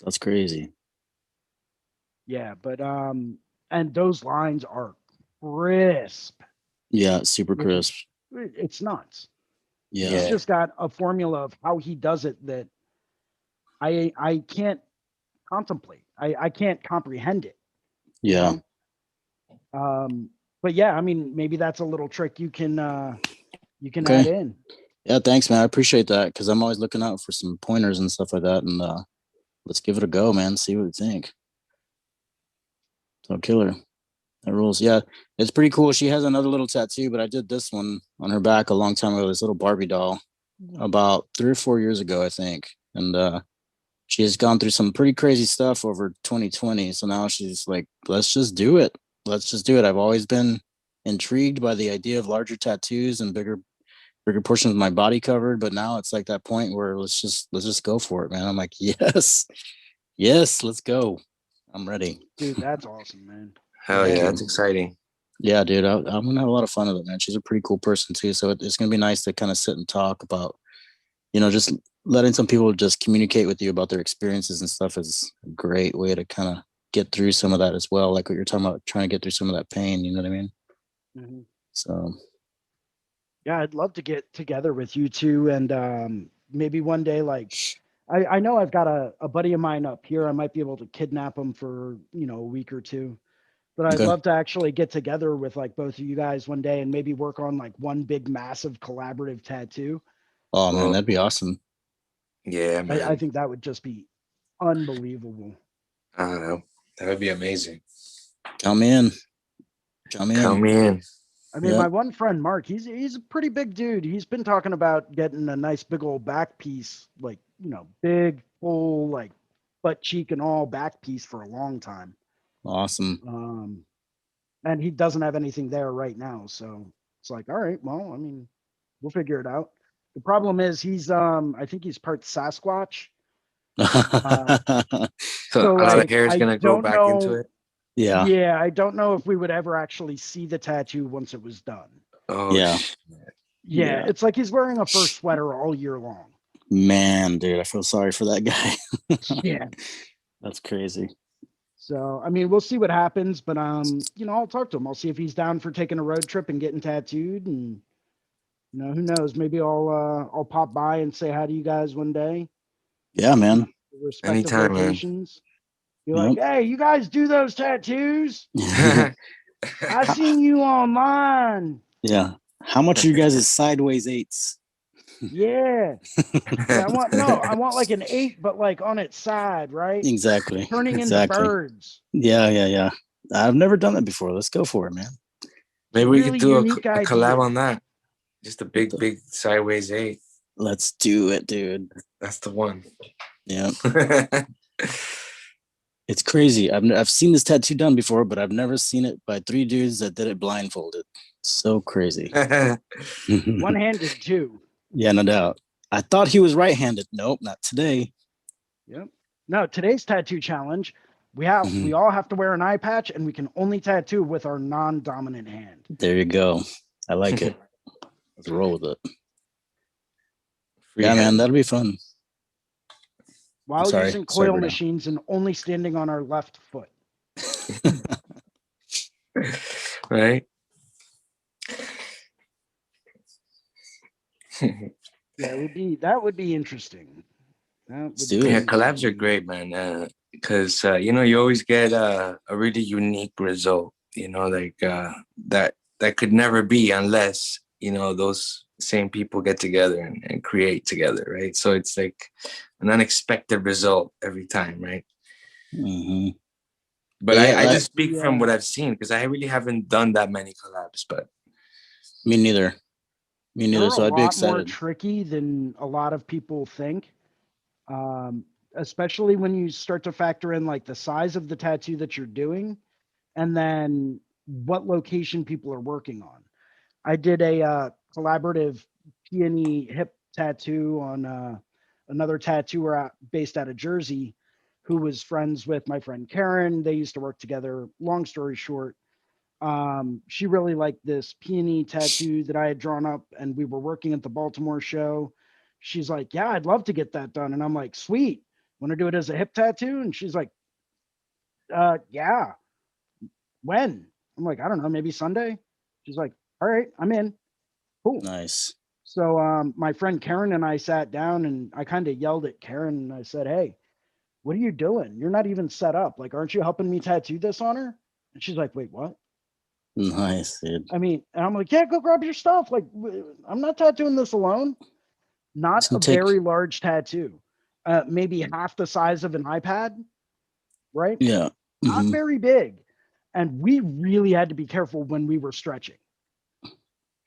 That's crazy. Yeah, but and those lines are crisp. Yeah, super crisp. It's nuts. Yeah. He's Yeah. just got a formula of how he does it that I can't contemplate. I can't comprehend it. You Yeah. know? But yeah, I mean, maybe that's a little trick you can Okay. add in. Yeah, thanks, man. I appreciate that because I'm always looking out for some pointers and stuff like that. And let's give it a go, man. See what you think. So killer. That rules. Yeah, it's pretty cool. She has another little tattoo, but I did this one on her back a long time ago. This little Barbie doll, about 3 or 4 years ago, I think. And she has gone through some pretty crazy stuff over 2020. So now she's like, let's just do it. Let's just do it. I've always been intrigued by the idea of larger tattoos and bigger portions of my body covered, but now it's like that point where let's just go for it, man. I'm like, yes, let's go. I'm ready. Dude, that's awesome, man. Hell Thank yeah, you. that's exciting. Yeah, dude, I'm gonna have a lot of fun with it, man. She's a pretty cool person too, so it's gonna be nice to kind of sit and talk about, just letting some people just communicate with you about their experiences and stuff is a great way to kind of get through some of that as well. Like what you're talking about, trying to get through some of that pain. You know what I mean? Mm-hmm. So yeah, I'd love to get together with you two, and maybe one day, like, I know I've got a buddy of mine up here. I might be able to kidnap him for a week or two. But I'd okay. love to actually get together with like both of you guys one day and maybe work on like one big massive collaborative tattoo. Oh man, Well, that'd be awesome. yeah, man. I think that would just be unbelievable. I don't know. That would be amazing. Come in. Come in. I mean, Yep. my one friend Mark, he's a pretty big dude. He's been talking about getting a nice big old back piece, like big full like butt cheek and all back piece for a long time. Awesome. And he doesn't have anything there right now, so it's like, all right, well, I mean, we'll figure it out. The problem is he's I think he's part Sasquatch. So a lot like, of hair is I gonna go don't back into know. it. Yeah. Yeah, I don't know if we would ever actually see the tattoo once it was done. Oh Yeah. Yeah, it's like he's wearing a fur sweater all year long. Man, dude, I feel sorry for that guy. Yeah. That's crazy. So, I mean, we'll see what happens, but I'll talk to him. I'll see if he's down for taking a road trip and getting tattooed, and who knows? Maybe I'll pop by and say hi to you guys one day. Yeah, man. Respective Anytime, man. locations. Be like, hey, you guys do those tattoos? Yeah. I seen you online. Yeah. How much are you guys' sideways eights? Yeah. Yeah, I want like an 8, but like on its side, right? Exactly. Turning exactly. into birds. Yeah. I've never done that before. Let's go for it, man. Maybe we Really could do a unique idea. collab on that. Just a big sideways 8. Let's do it, dude. That's the one. Yeah. It's crazy. I've seen this tattoo done before, but I've never seen it by 3 dudes that did it blindfolded. So crazy. One-handed too. Yeah, no doubt. I thought he was right-handed. Nope, not today. Yep. No, today's tattoo challenge, we all have to wear an eye patch, and we can only tattoo with our non-dominant hand. There you go. I like it. Let's roll with it. Free Yeah, man, hand. that'll be fun. While Sorry, using sorry, coil Bruno. machines and only standing on our left foot. Right? Yeah, that would be interesting. Let's do Yeah, it. collabs are great, man. Because you know, you always get a really unique result. You know, like that could never be unless you know those same people get together and create together, right? So it's like an unexpected result every time, right? Hmm. But Yeah, I I, just speak from what I've seen because I really haven't done that many collabs. But me neither. Me They're neither. a So I'd be lot more excited. tricky than a lot of people think. Um, Especially when you start to factor in like the size of the tattoo that you're doing and then what location people are working on. I did a collaborative peony hip tattoo on another tattooer based out of Jersey who was friends with my friend Karen. They used to work together. Long story short, she really liked this peony tattoo that I had drawn up, and we were working at the Baltimore show. She's like, "Yeah, I'd love to get that done," and I'm like, "Sweet, want to do it as a hip tattoo?" And she's like, "Yeah, when?" I'm like, "I don't know, maybe Sunday." She's like, "All right, I'm in." Cool. Nice. So my friend Karen and I sat down, and I kind of yelled at Karen, and I said, "Hey, what are you doing? You're not even set up. Like, aren't you helping me tattoo this on her?" And she's like, "Wait, what?" Nice, dude. I mean, and I'm like, "Yeah, go grab your stuff. Like, I'm not tattooing this alone." It's Not a gonna take. very large tattoo, maybe half the size of an iPad, right? Yeah. Not Hmm. very big. And we really had to be careful when we were stretching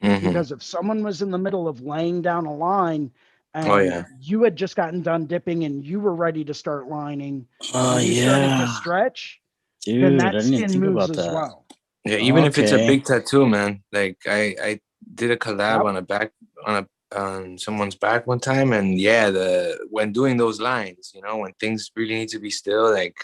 mhm. because if someone was in the middle of laying down a line Oh and yeah, you had just gotten done dipping and you were ready to start lining Oh and we started to yeah, stretch, then dude. I that didn't even skin think moves about as that. well. yeah. Even if it's a Okay. big tattoo, man. Like I did a collab Yep. on a back on someone's back one time, and yeah, the when doing those lines, you know, when things really need to be still, like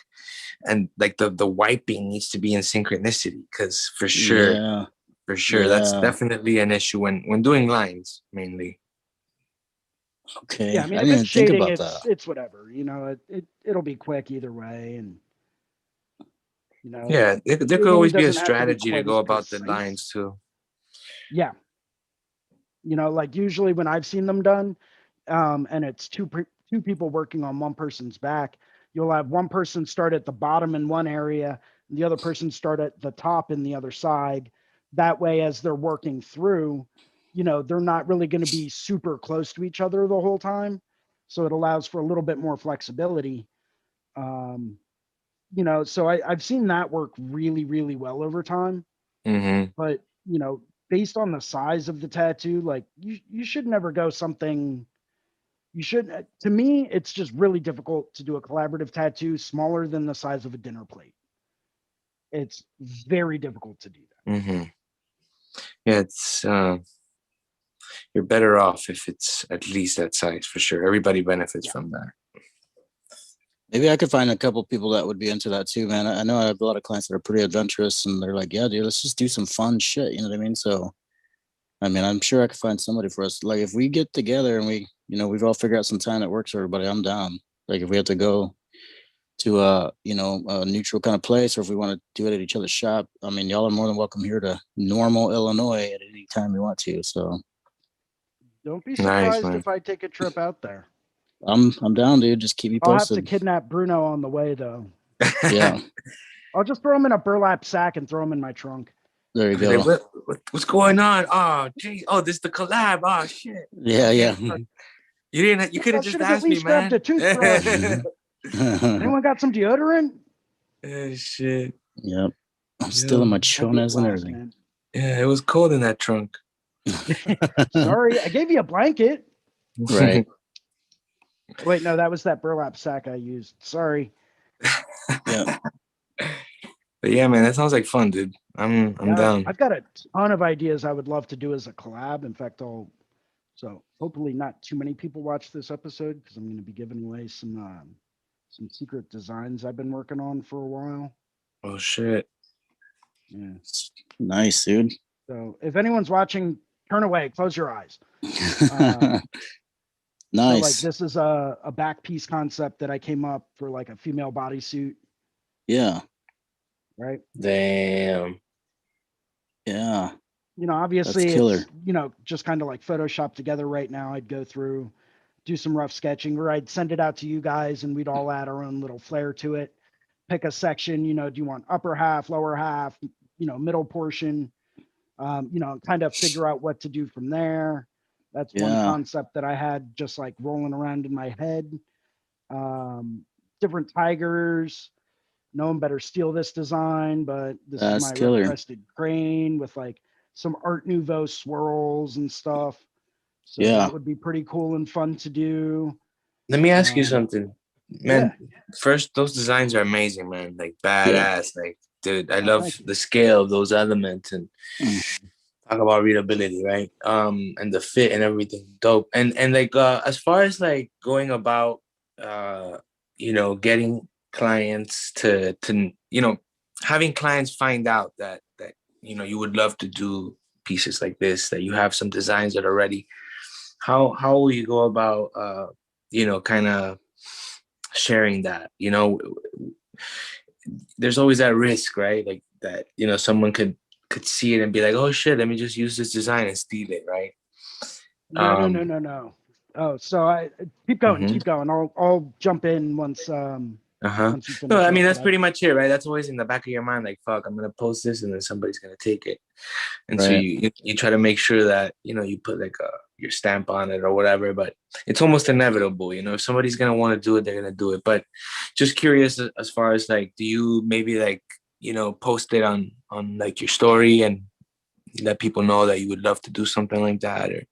and like the wiping needs to be in synchronicity because Yeah. for sure that's Yeah. definitely an issue when doing lines mainly. Yeah, Okay. I I mean, if didn't it's even think shading, about that. it's whatever. You know, it'll be quick either way, and you know, Yeah, there could shading always be a doesn't have to be strategy to quite go as about the precise. lines too. Yeah, you know, like usually when I've seen them done, and it's two people working on one person's back, you'll have one person start at the bottom in one area, and the other person start at the top in the other side. That way, as they're working through, you know, they're not really going to be super close to each other the whole time, so it allows for a little bit more flexibility. Um, you know, so I've seen that work really, really well over time. Mm-hmm. But you know, based on the size of the tattoo, like you should never go something. You should. To me, it's just really difficult to do a collaborative tattoo smaller than the size of a dinner plate. It's very difficult to do that. Mm-hmm. Yeah, it's you're better off if it's at least that size for sure. Everybody benefits Yeah. from that. Maybe I could find a couple people that would be into that too, man. I know I have a lot of clients that are pretty adventurous and they're like, yeah, dude, let's just do some fun shit. You know what I mean? So, I mean, I'm sure I could find somebody for us. Like if we get together and we, you know, we've all figured out some time that works for everybody, I'm down. Like if we have to go to a, you know, a neutral kind of place or if we want to do it at each other's shop, I mean, y'all are more than welcome here to Normal, Illinois at any time you want to. So Don't be Nice, surprised man. if I take a trip out there. I'm down, dude. Just keep me I'll have to posted. kidnap Bruno on the way, though. Yeah, I'll just throw him in a burlap sack and throw him in my trunk. there you Be like, go. what's going on? Oh, geez. Oh, this is the collab. Oh, shit. Yeah, Okay. yeah. You didn't. You could I have should just have at asked me, least grabbed a man. toothbrush. Anyone got some deodorant? Shit. Yep. I'm still in Yeah. my That'd be a chonas and blast, everything. man. Yeah, it was cold in that trunk. Sorry, I gave you a blanket. Right. Wait, no, that was that burlap sack I used. Sorry. Yeah. But yeah, man, that sounds like fun, dude. I'm Yeah, down. I've got a ton of ideas I would love to do as a collab. In fact, so hopefully not too many people watch this episode because I'm going to be giving away some secret designs I've been working on for a while. Oh shit. Yeah. Nice, dude. So if anyone's watching, turn away, close your eyes. So like Nice. this is a back piece concept that I came up for like a female bodysuit, Yeah. right? Damn. Yeah. You know, obviously killer. it's, you know, just kind of like Photoshop together right now. I'd go through, do some rough sketching, or I'd send it out to you guys and we'd all add our own little flair to it. Pick a section, you know, do you want upper half, lower half, you know, middle portion, you know, kind of figure out what to do from there. That's one Yeah. concept that I had just like rolling around in my head. Different tigers. No one better steal this design, but this is That's my red killer. crested crane with like some Art Nouveau swirls and stuff. So Yeah. that would be pretty cool and fun to do. Let me ask you something, man. Yeah. First, those designs are amazing, man. Like Yeah. badass. Like, dude, I Oh, love thank you. the scale of those elements and Mm. talk about readability, right? And the fit and everything, dope. And like, as far as like going about, you know, getting clients to you know, having clients find out that you know you would love to do pieces like this, that you have some designs that are ready. How will you go about, you know, kind of sharing that? You know, there's always that risk, right? Like that, you know, someone could see it and be like, oh shit, let me just use this design and steal it, right? No. Oh, so I keep going, Mhm. keep going. I'll jump in once Uh-huh. once you No, finish I up. mean But that's I pretty much it, right? That's always in the back of your mind, like, fuck, I'm gonna post this and then somebody's gonna take it. And so Right. you try to make sure that, you know, you put like your stamp on it or whatever, but it's almost inevitable, you know, if somebody's gonna want to do it, they're gonna do it. But just curious, as far as like, do you maybe like, you know, post it on like your story and let people know that you would love to do something like that? Or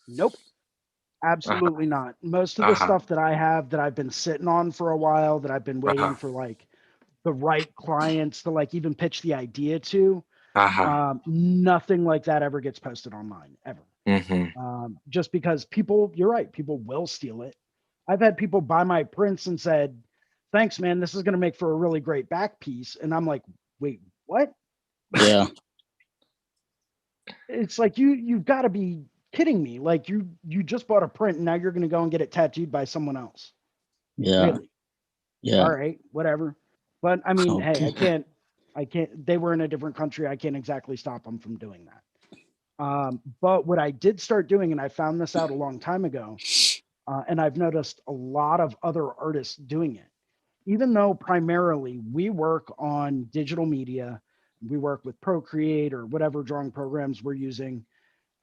nope, uh-huh, absolutely not. Most of the uh-huh, stuff that I have that I've been sitting on for a while, that I've been uh-huh, waiting for like the right clients to like even pitch the idea to, uh-huh. nothing like that ever gets posted online ever. Mm-hmm. Just because people, you're right, people will steal it. I've had people buy my prints and said, thanks, man, this is going to make for a really great back piece. And I'm like, wait, what? Yeah. It's like, you've got to be kidding me. Like you just bought a print and now you're going to go and get it tattooed by someone else. Yeah. Really? Yeah. All right, whatever. But I mean, hey, Okay. I can't, they were in a different country. I can't exactly stop them from doing that. But what I did start doing, and I found this out a long time ago, and I've noticed a lot of other artists doing it, even though primarily we work on digital media, we work with Procreate or whatever drawing programs we're using,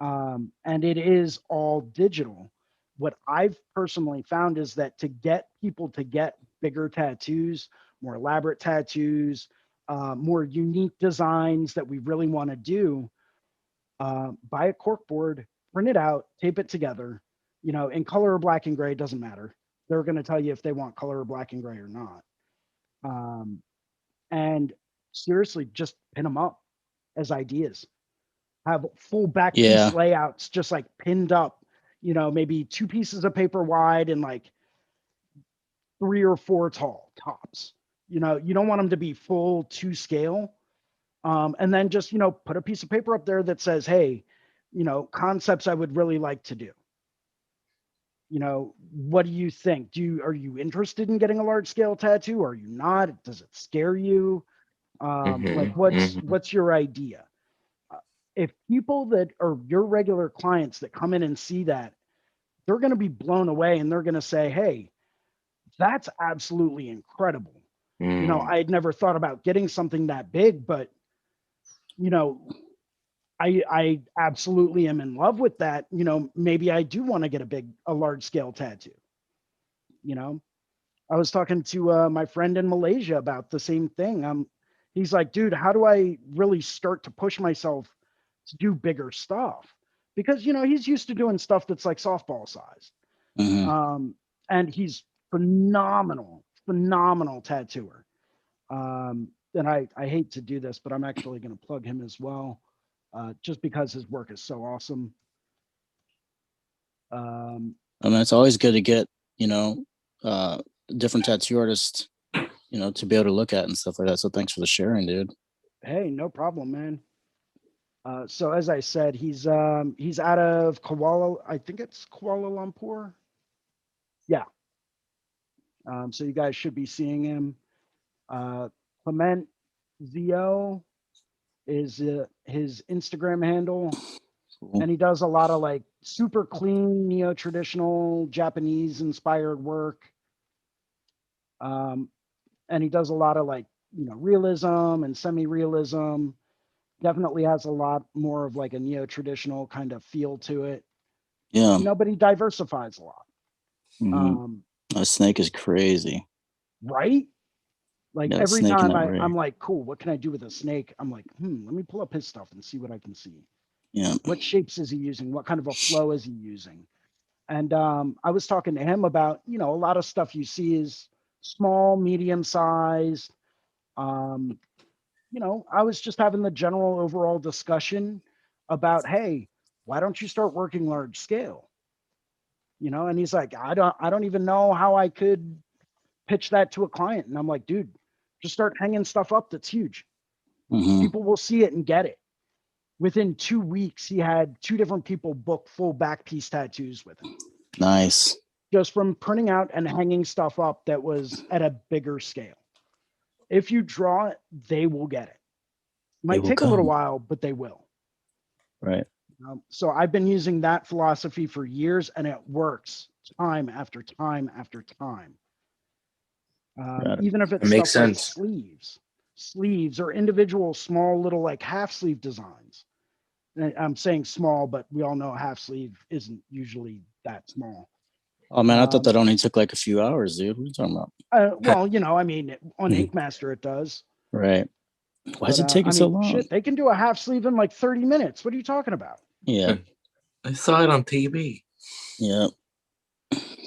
and it is all digital. What I've personally found is that to get people to get bigger tattoos, more elaborate tattoos, more unique designs that we really want to do, buy a cork board, print it out, tape it together, you know, in color or black and gray, doesn't matter. They're going to tell you if they want color or black and gray or not. And seriously, just pin them up as ideas. Have full back piece Yeah. layouts just like pinned up, you know, maybe 2 pieces of paper wide and like 3 or 4 tall tops. You know, you don't want them to be full to scale. And then just, you know, put a piece of paper up there that says, hey, you know, concepts I would really like to do. You know, what do you think? Are you interested in getting a large scale tattoo? Are you not? Does it scare you? Like Mm-hmm. Mm-hmm. what's your idea? If people that are your regular clients that come in and see that, they're going to be blown away and they're going to say, hey, that's absolutely incredible. You know, I had never thought about getting something that big, but you know, I absolutely am in love with that. You know, maybe I do want to get a large scale tattoo. You know, I was talking to my friend in Malaysia about the same thing. He's like, dude, how do I really start to push myself to do bigger stuff? Because you know he's used to doing stuff that's like softball size, Hmm. and he's phenomenal tattooer. And I hate to do this, but I'm actually going to plug him as well, just because his work is so awesome. I mean, it's always good to get, you know, different tattoo artists, you know, to be able to look at and stuff like that. So thanks for the sharing, dude. Hey, no problem, man. So as I said, he's out of I think it's Kuala Lumpur. Yeah. So you guys should be seeing him. Clement Zio. is his Instagram handle. Cool. And he does a lot of like super clean, neo-traditional Japanese inspired work. And he does a lot of like, realism and semi-realism. Definitely has a lot more of like a neo-traditional kind of feel to it. Yeah. But he diversifies a lot. Mhm. That snake is crazy. Right? Like Yeah, the every snake in time that rig. I'm like, cool, what can I do with a snake? I'm like, let me pull up his stuff and see what I can see. Yeah. What shapes is he using? What kind of a flow is he using? And I was talking to him about, a lot of stuff you see is small, medium sized. I was just having the general overall discussion about, hey, why don't you start working large scale? And he's like, I don't even know how I could pitch that to a client. And I'm like, dude, just start hanging stuff up that's huge. Mhm. People will see it and get it. Within 2 weeks, he had 2 different people book full back piece tattoos with him. Nice. Just from printing out and hanging stuff up that was at a bigger scale. If you draw it, they will get it. They Might will take a little come. while, but they will. Right. So I've been using that philosophy for years, and it works time after time after time. Right. Even if It it's makes stuff like sense. sleeves or individual small little like half sleeve designs. And I'm saying small, but we all know half sleeve isn't usually that small. Oh man, I thought that only took like a few hours, dude. What are you talking about? Well, I mean, on Ink Master it does. Right. Why is But it taking so long? shit, they can do a half sleeve in like 30 minutes. What are you talking about? Yeah. I saw it on TV. Yeah.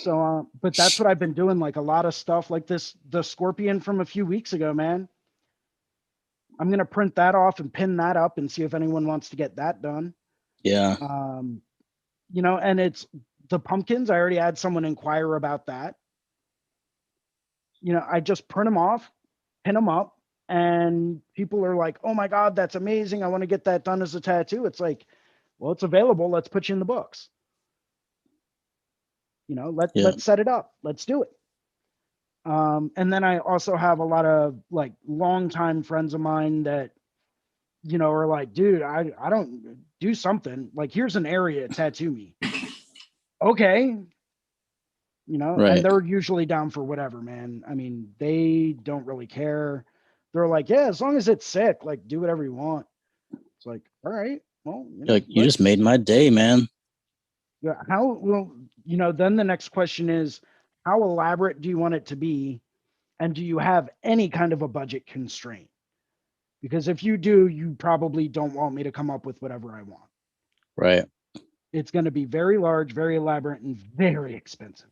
So, but that's what I've been doing. Like a lot of stuff like this, the Scorpion from a few weeks ago, man. I'm going to print that off and pin that up and see if anyone wants to get that done. Yeah. And it's the pumpkins. I already had someone inquire about that. I just print them off, pin them up, and people are like, oh my God, that's amazing. I want to get that done as a tattoo. It's like, well, it's available. Let's put you in the books. Let's set it up. Let's do it. And then I also have a lot of like longtime friends of mine that, are like, dude, I don't do something like, here's an area, tattoo me. Okay. Right. And they're usually down for whatever, man. I mean, they don't really care. They're like, yeah, as long as it's sick, like do whatever you want. It's like, all right, well, Like you just made my day, man. Yeah. Then the next question is, how elaborate do you want it to be? And do you have any kind of a budget constraint? Because if you do, you probably don't want me to come up with whatever I want. Right. It's going to be very large, very elaborate, and very expensive.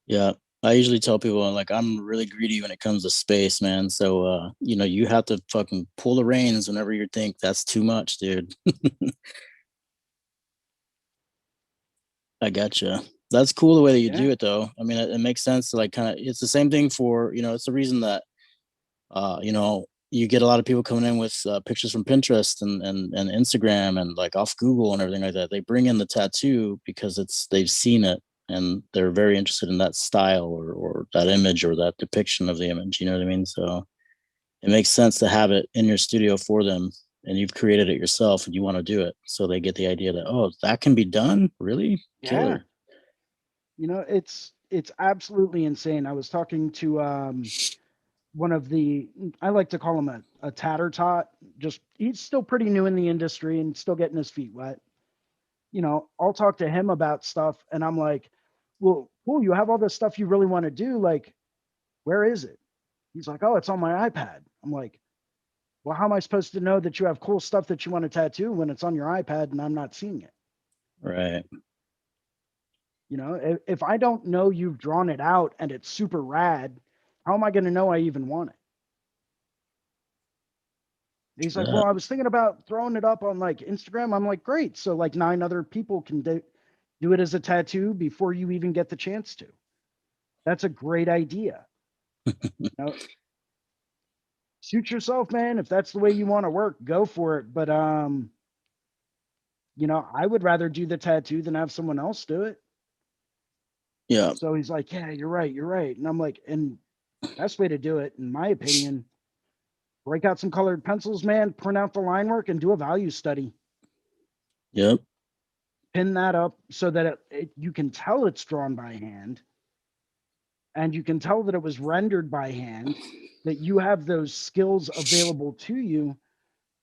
Yeah. I usually tell people like I'm really greedy when it comes to space, man. So you have to fucking pull the reins whenever you think that's too much, dude. I gotcha. That's cool the way that you do it though. I mean, it makes sense to like kind of it's the same thing for, it's the reason that you get a lot of people coming in with pictures from Pinterest and Instagram and like off Google and everything like that. They bring in the tattoo because they've seen it and they're very interested in that style or that image or that depiction of the image. You know what I mean? So it makes sense to have it in your studio for them, and you've created it yourself and you want to do it. So they get the idea that, oh, that can be done? Really? Killer. It's absolutely insane. I was talking to one of I like to call him a tatter tot. Just he's still pretty new in the industry and still getting his feet wet. I'll talk to him about stuff and I'm like, well, cool, you have all this stuff you really want to do. Like, where is it? He's like, oh, it's on my iPad. I'm like, well, how am I supposed to know that you have cool stuff that you want to tattoo when it's on your iPad and I'm not seeing it? Right. If I don't know you've drawn it out and it's super rad, how am I going to know I even want it? He's like, well, I was thinking about throwing it up on like Instagram. I'm like, great. So like 9 other people can do it as a tattoo before you even get the chance to. That's a great idea. Suit yourself, man. If that's the way you want to work, go for it. But I would rather do the tattoo than have someone else do it. Yeah. So he's like, yeah, you're right. And I'm like, and best way to do it, in my opinion, break out some colored pencils, man, print out the line work and do a value study. Yep. Pin that up so that you can tell it's drawn by hand, and you can tell that it was rendered by hand, that you have those skills available to you,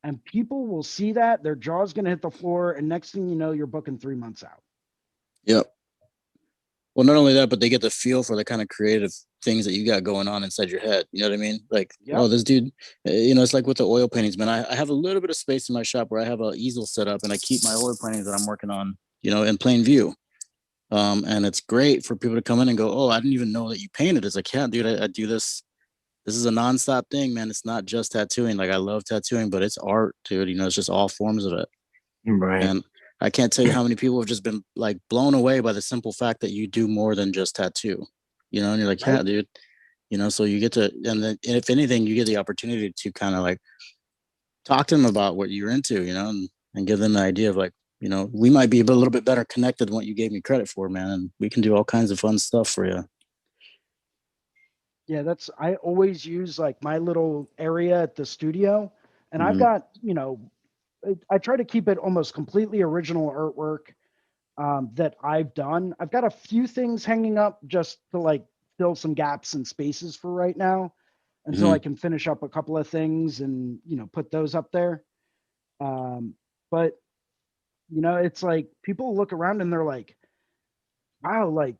and people will see that, their jaw's going to hit the floor, and next thing you know, you're booking 3 months out. Yep. Well, not only that, but they get the feel for the kind of creative things that you got going on inside your head. You know what I mean? Like, Yep. oh, this dude, it's like with the oil paintings, man. I have a little bit of space in my shop where I have an easel set up and I keep my oil paintings that I'm working on, in plain view. And it's great for people to come in and go, oh, I didn't even know that you painted. It's like, yeah, dude, I do this. This is a nonstop thing, man. It's not just tattooing. Like, I love tattooing, but it's art, dude. It's just all forms of it. Right. And I can't tell you how many people have just been like blown away by the simple fact that you do more than just tattoo, and you're like, yeah, dude, so you get to, and then if anything, you get the opportunity to kind of like talk to them about what you're into, and give them an idea of like, we might be a little bit better connected than what you gave me credit for, man. And we can do all kinds of fun stuff for you. Yeah, I always use like my little area at the studio, and I've got, I try to keep it almost completely original artwork that I've done. I've got a few things hanging up just to like fill some gaps and spaces for right now until I can finish up a couple of things and, put those up there. But, it's like people look around and they're like, wow, like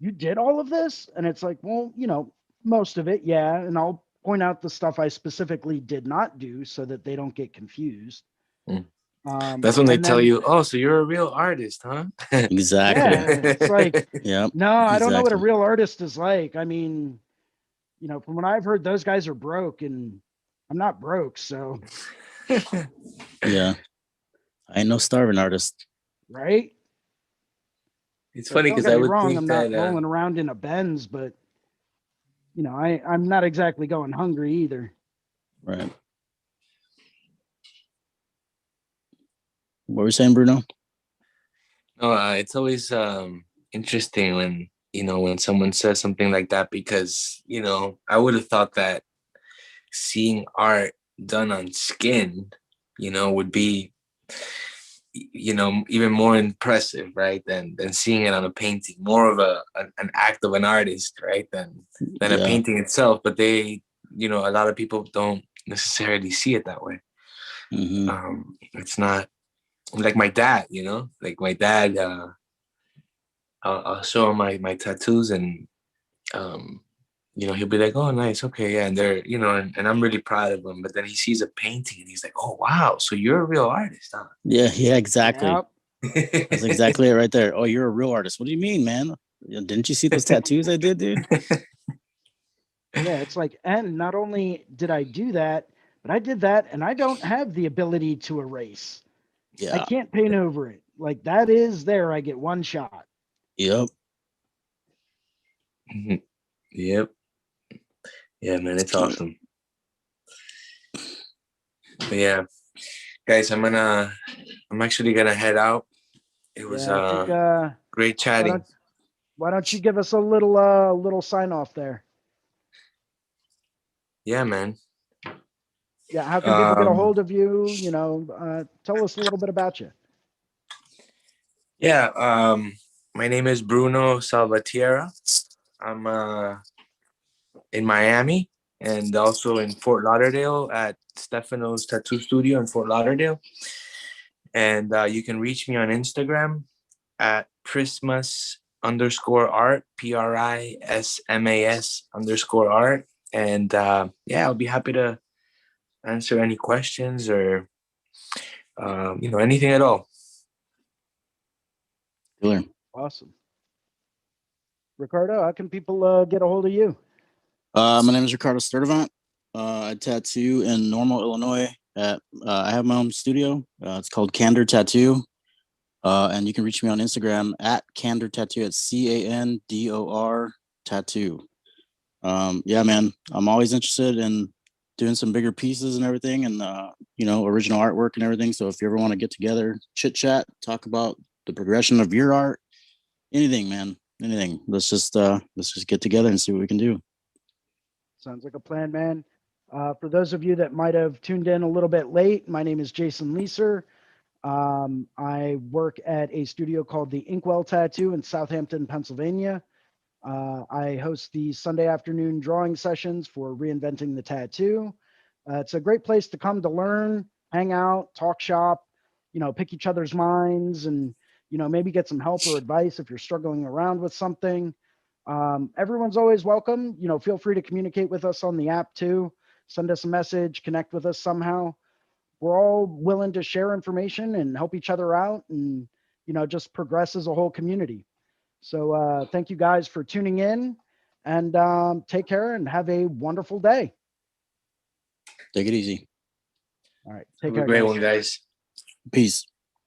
you did all of this? And it's like, well, most of it. Yeah. And I'll point out the stuff I specifically did not do so that they don't get confused. That's when they tell you, oh, so you're a real artist, huh? Exactly. Yeah, it's like, yep. No, I don't know what a Exactly. real artist is like. I mean, from what I've heard, those guys are broke, and I'm not broke, so. Yeah. I ain't no starving artist. Right? It's So funny don't because get I me would wrong, think I'm that not rolling around in a Benz, but I'm not exactly going hungry either. Right. What were you saying, Bruno? no, it's always interesting when when someone says something like that, because I would have thought that seeing art done on skin would be even more impressive, right, than seeing it on a painting. More of an act of an artist, right, than a painting itself. But they a lot of people don't necessarily see it that way. It's not like my dad, like my dad, I'll show him my tattoos, and he'll be like, oh, nice, okay, yeah, and they're and I'm really proud of him. But then he sees a painting and he's like, oh wow, so you're a real artist, huh? Yeah, exactly. Yep. That's exactly it right there. Oh, you're a real artist. What do you mean, man? Didn't you see those tattoos I did, dude? Yeah, it's like, and not only did I do that, but I did that and I don't have the ability to erase. Yeah. I can't paint over it. Like that is there. I get one shot. Yep. Yep. Yeah, man, it's awesome. But yeah, guys, I'm actually gonna head out. It was great chatting. Why don't you give us a little sign off there? Yeah, man. Yeah, how can people get a hold of you? Tell us a little bit about you. Yeah, my name is Bruno Salvatierra. I'm in Miami and also in Fort Lauderdale at Stefano's Tattoo Studio in Fort Lauderdale. And you can reach me on Instagram at Prismas_art, PRISMAS_art. And I'll be happy to answer any questions or anything at all. Killer. Awesome. Ricardo, how can people get a hold of you? My name is Ricardo Sturdivant. I tattoo in Normal, Illinois. I have my own studio. It's called Candor Tattoo. And you can reach me on Instagram at Candor Tattoo. It's CANDOR Tattoo. Yeah, man, I'm always interested in doing some bigger pieces and everything, and original artwork and everything. So if you ever want to get together, chit chat, talk about the progression of your art, anything, man, anything. Let's just get together and see what we can do. Sounds like a plan, man. For those of you that might have tuned in a little bit late, my name is Jason Leeser. I work at a studio called the Inkwell Tattoo in Southampton, Pennsylvania. I host the Sunday afternoon drawing sessions for Reinventing the Tattoo. It's a great place to come to learn, hang out, talk shop, pick each other's minds, and, maybe get some help or advice if you're struggling around with something. Everyone's always welcome. Feel free to communicate with us on the app too. Send us a message, connect with us somehow. We're all willing to share information and help each other out and, just progress as a whole community. So thank you guys for tuning in, and take care and have a wonderful day. Take it easy. All right. Take Have a care, great guys. one, guys. Peace.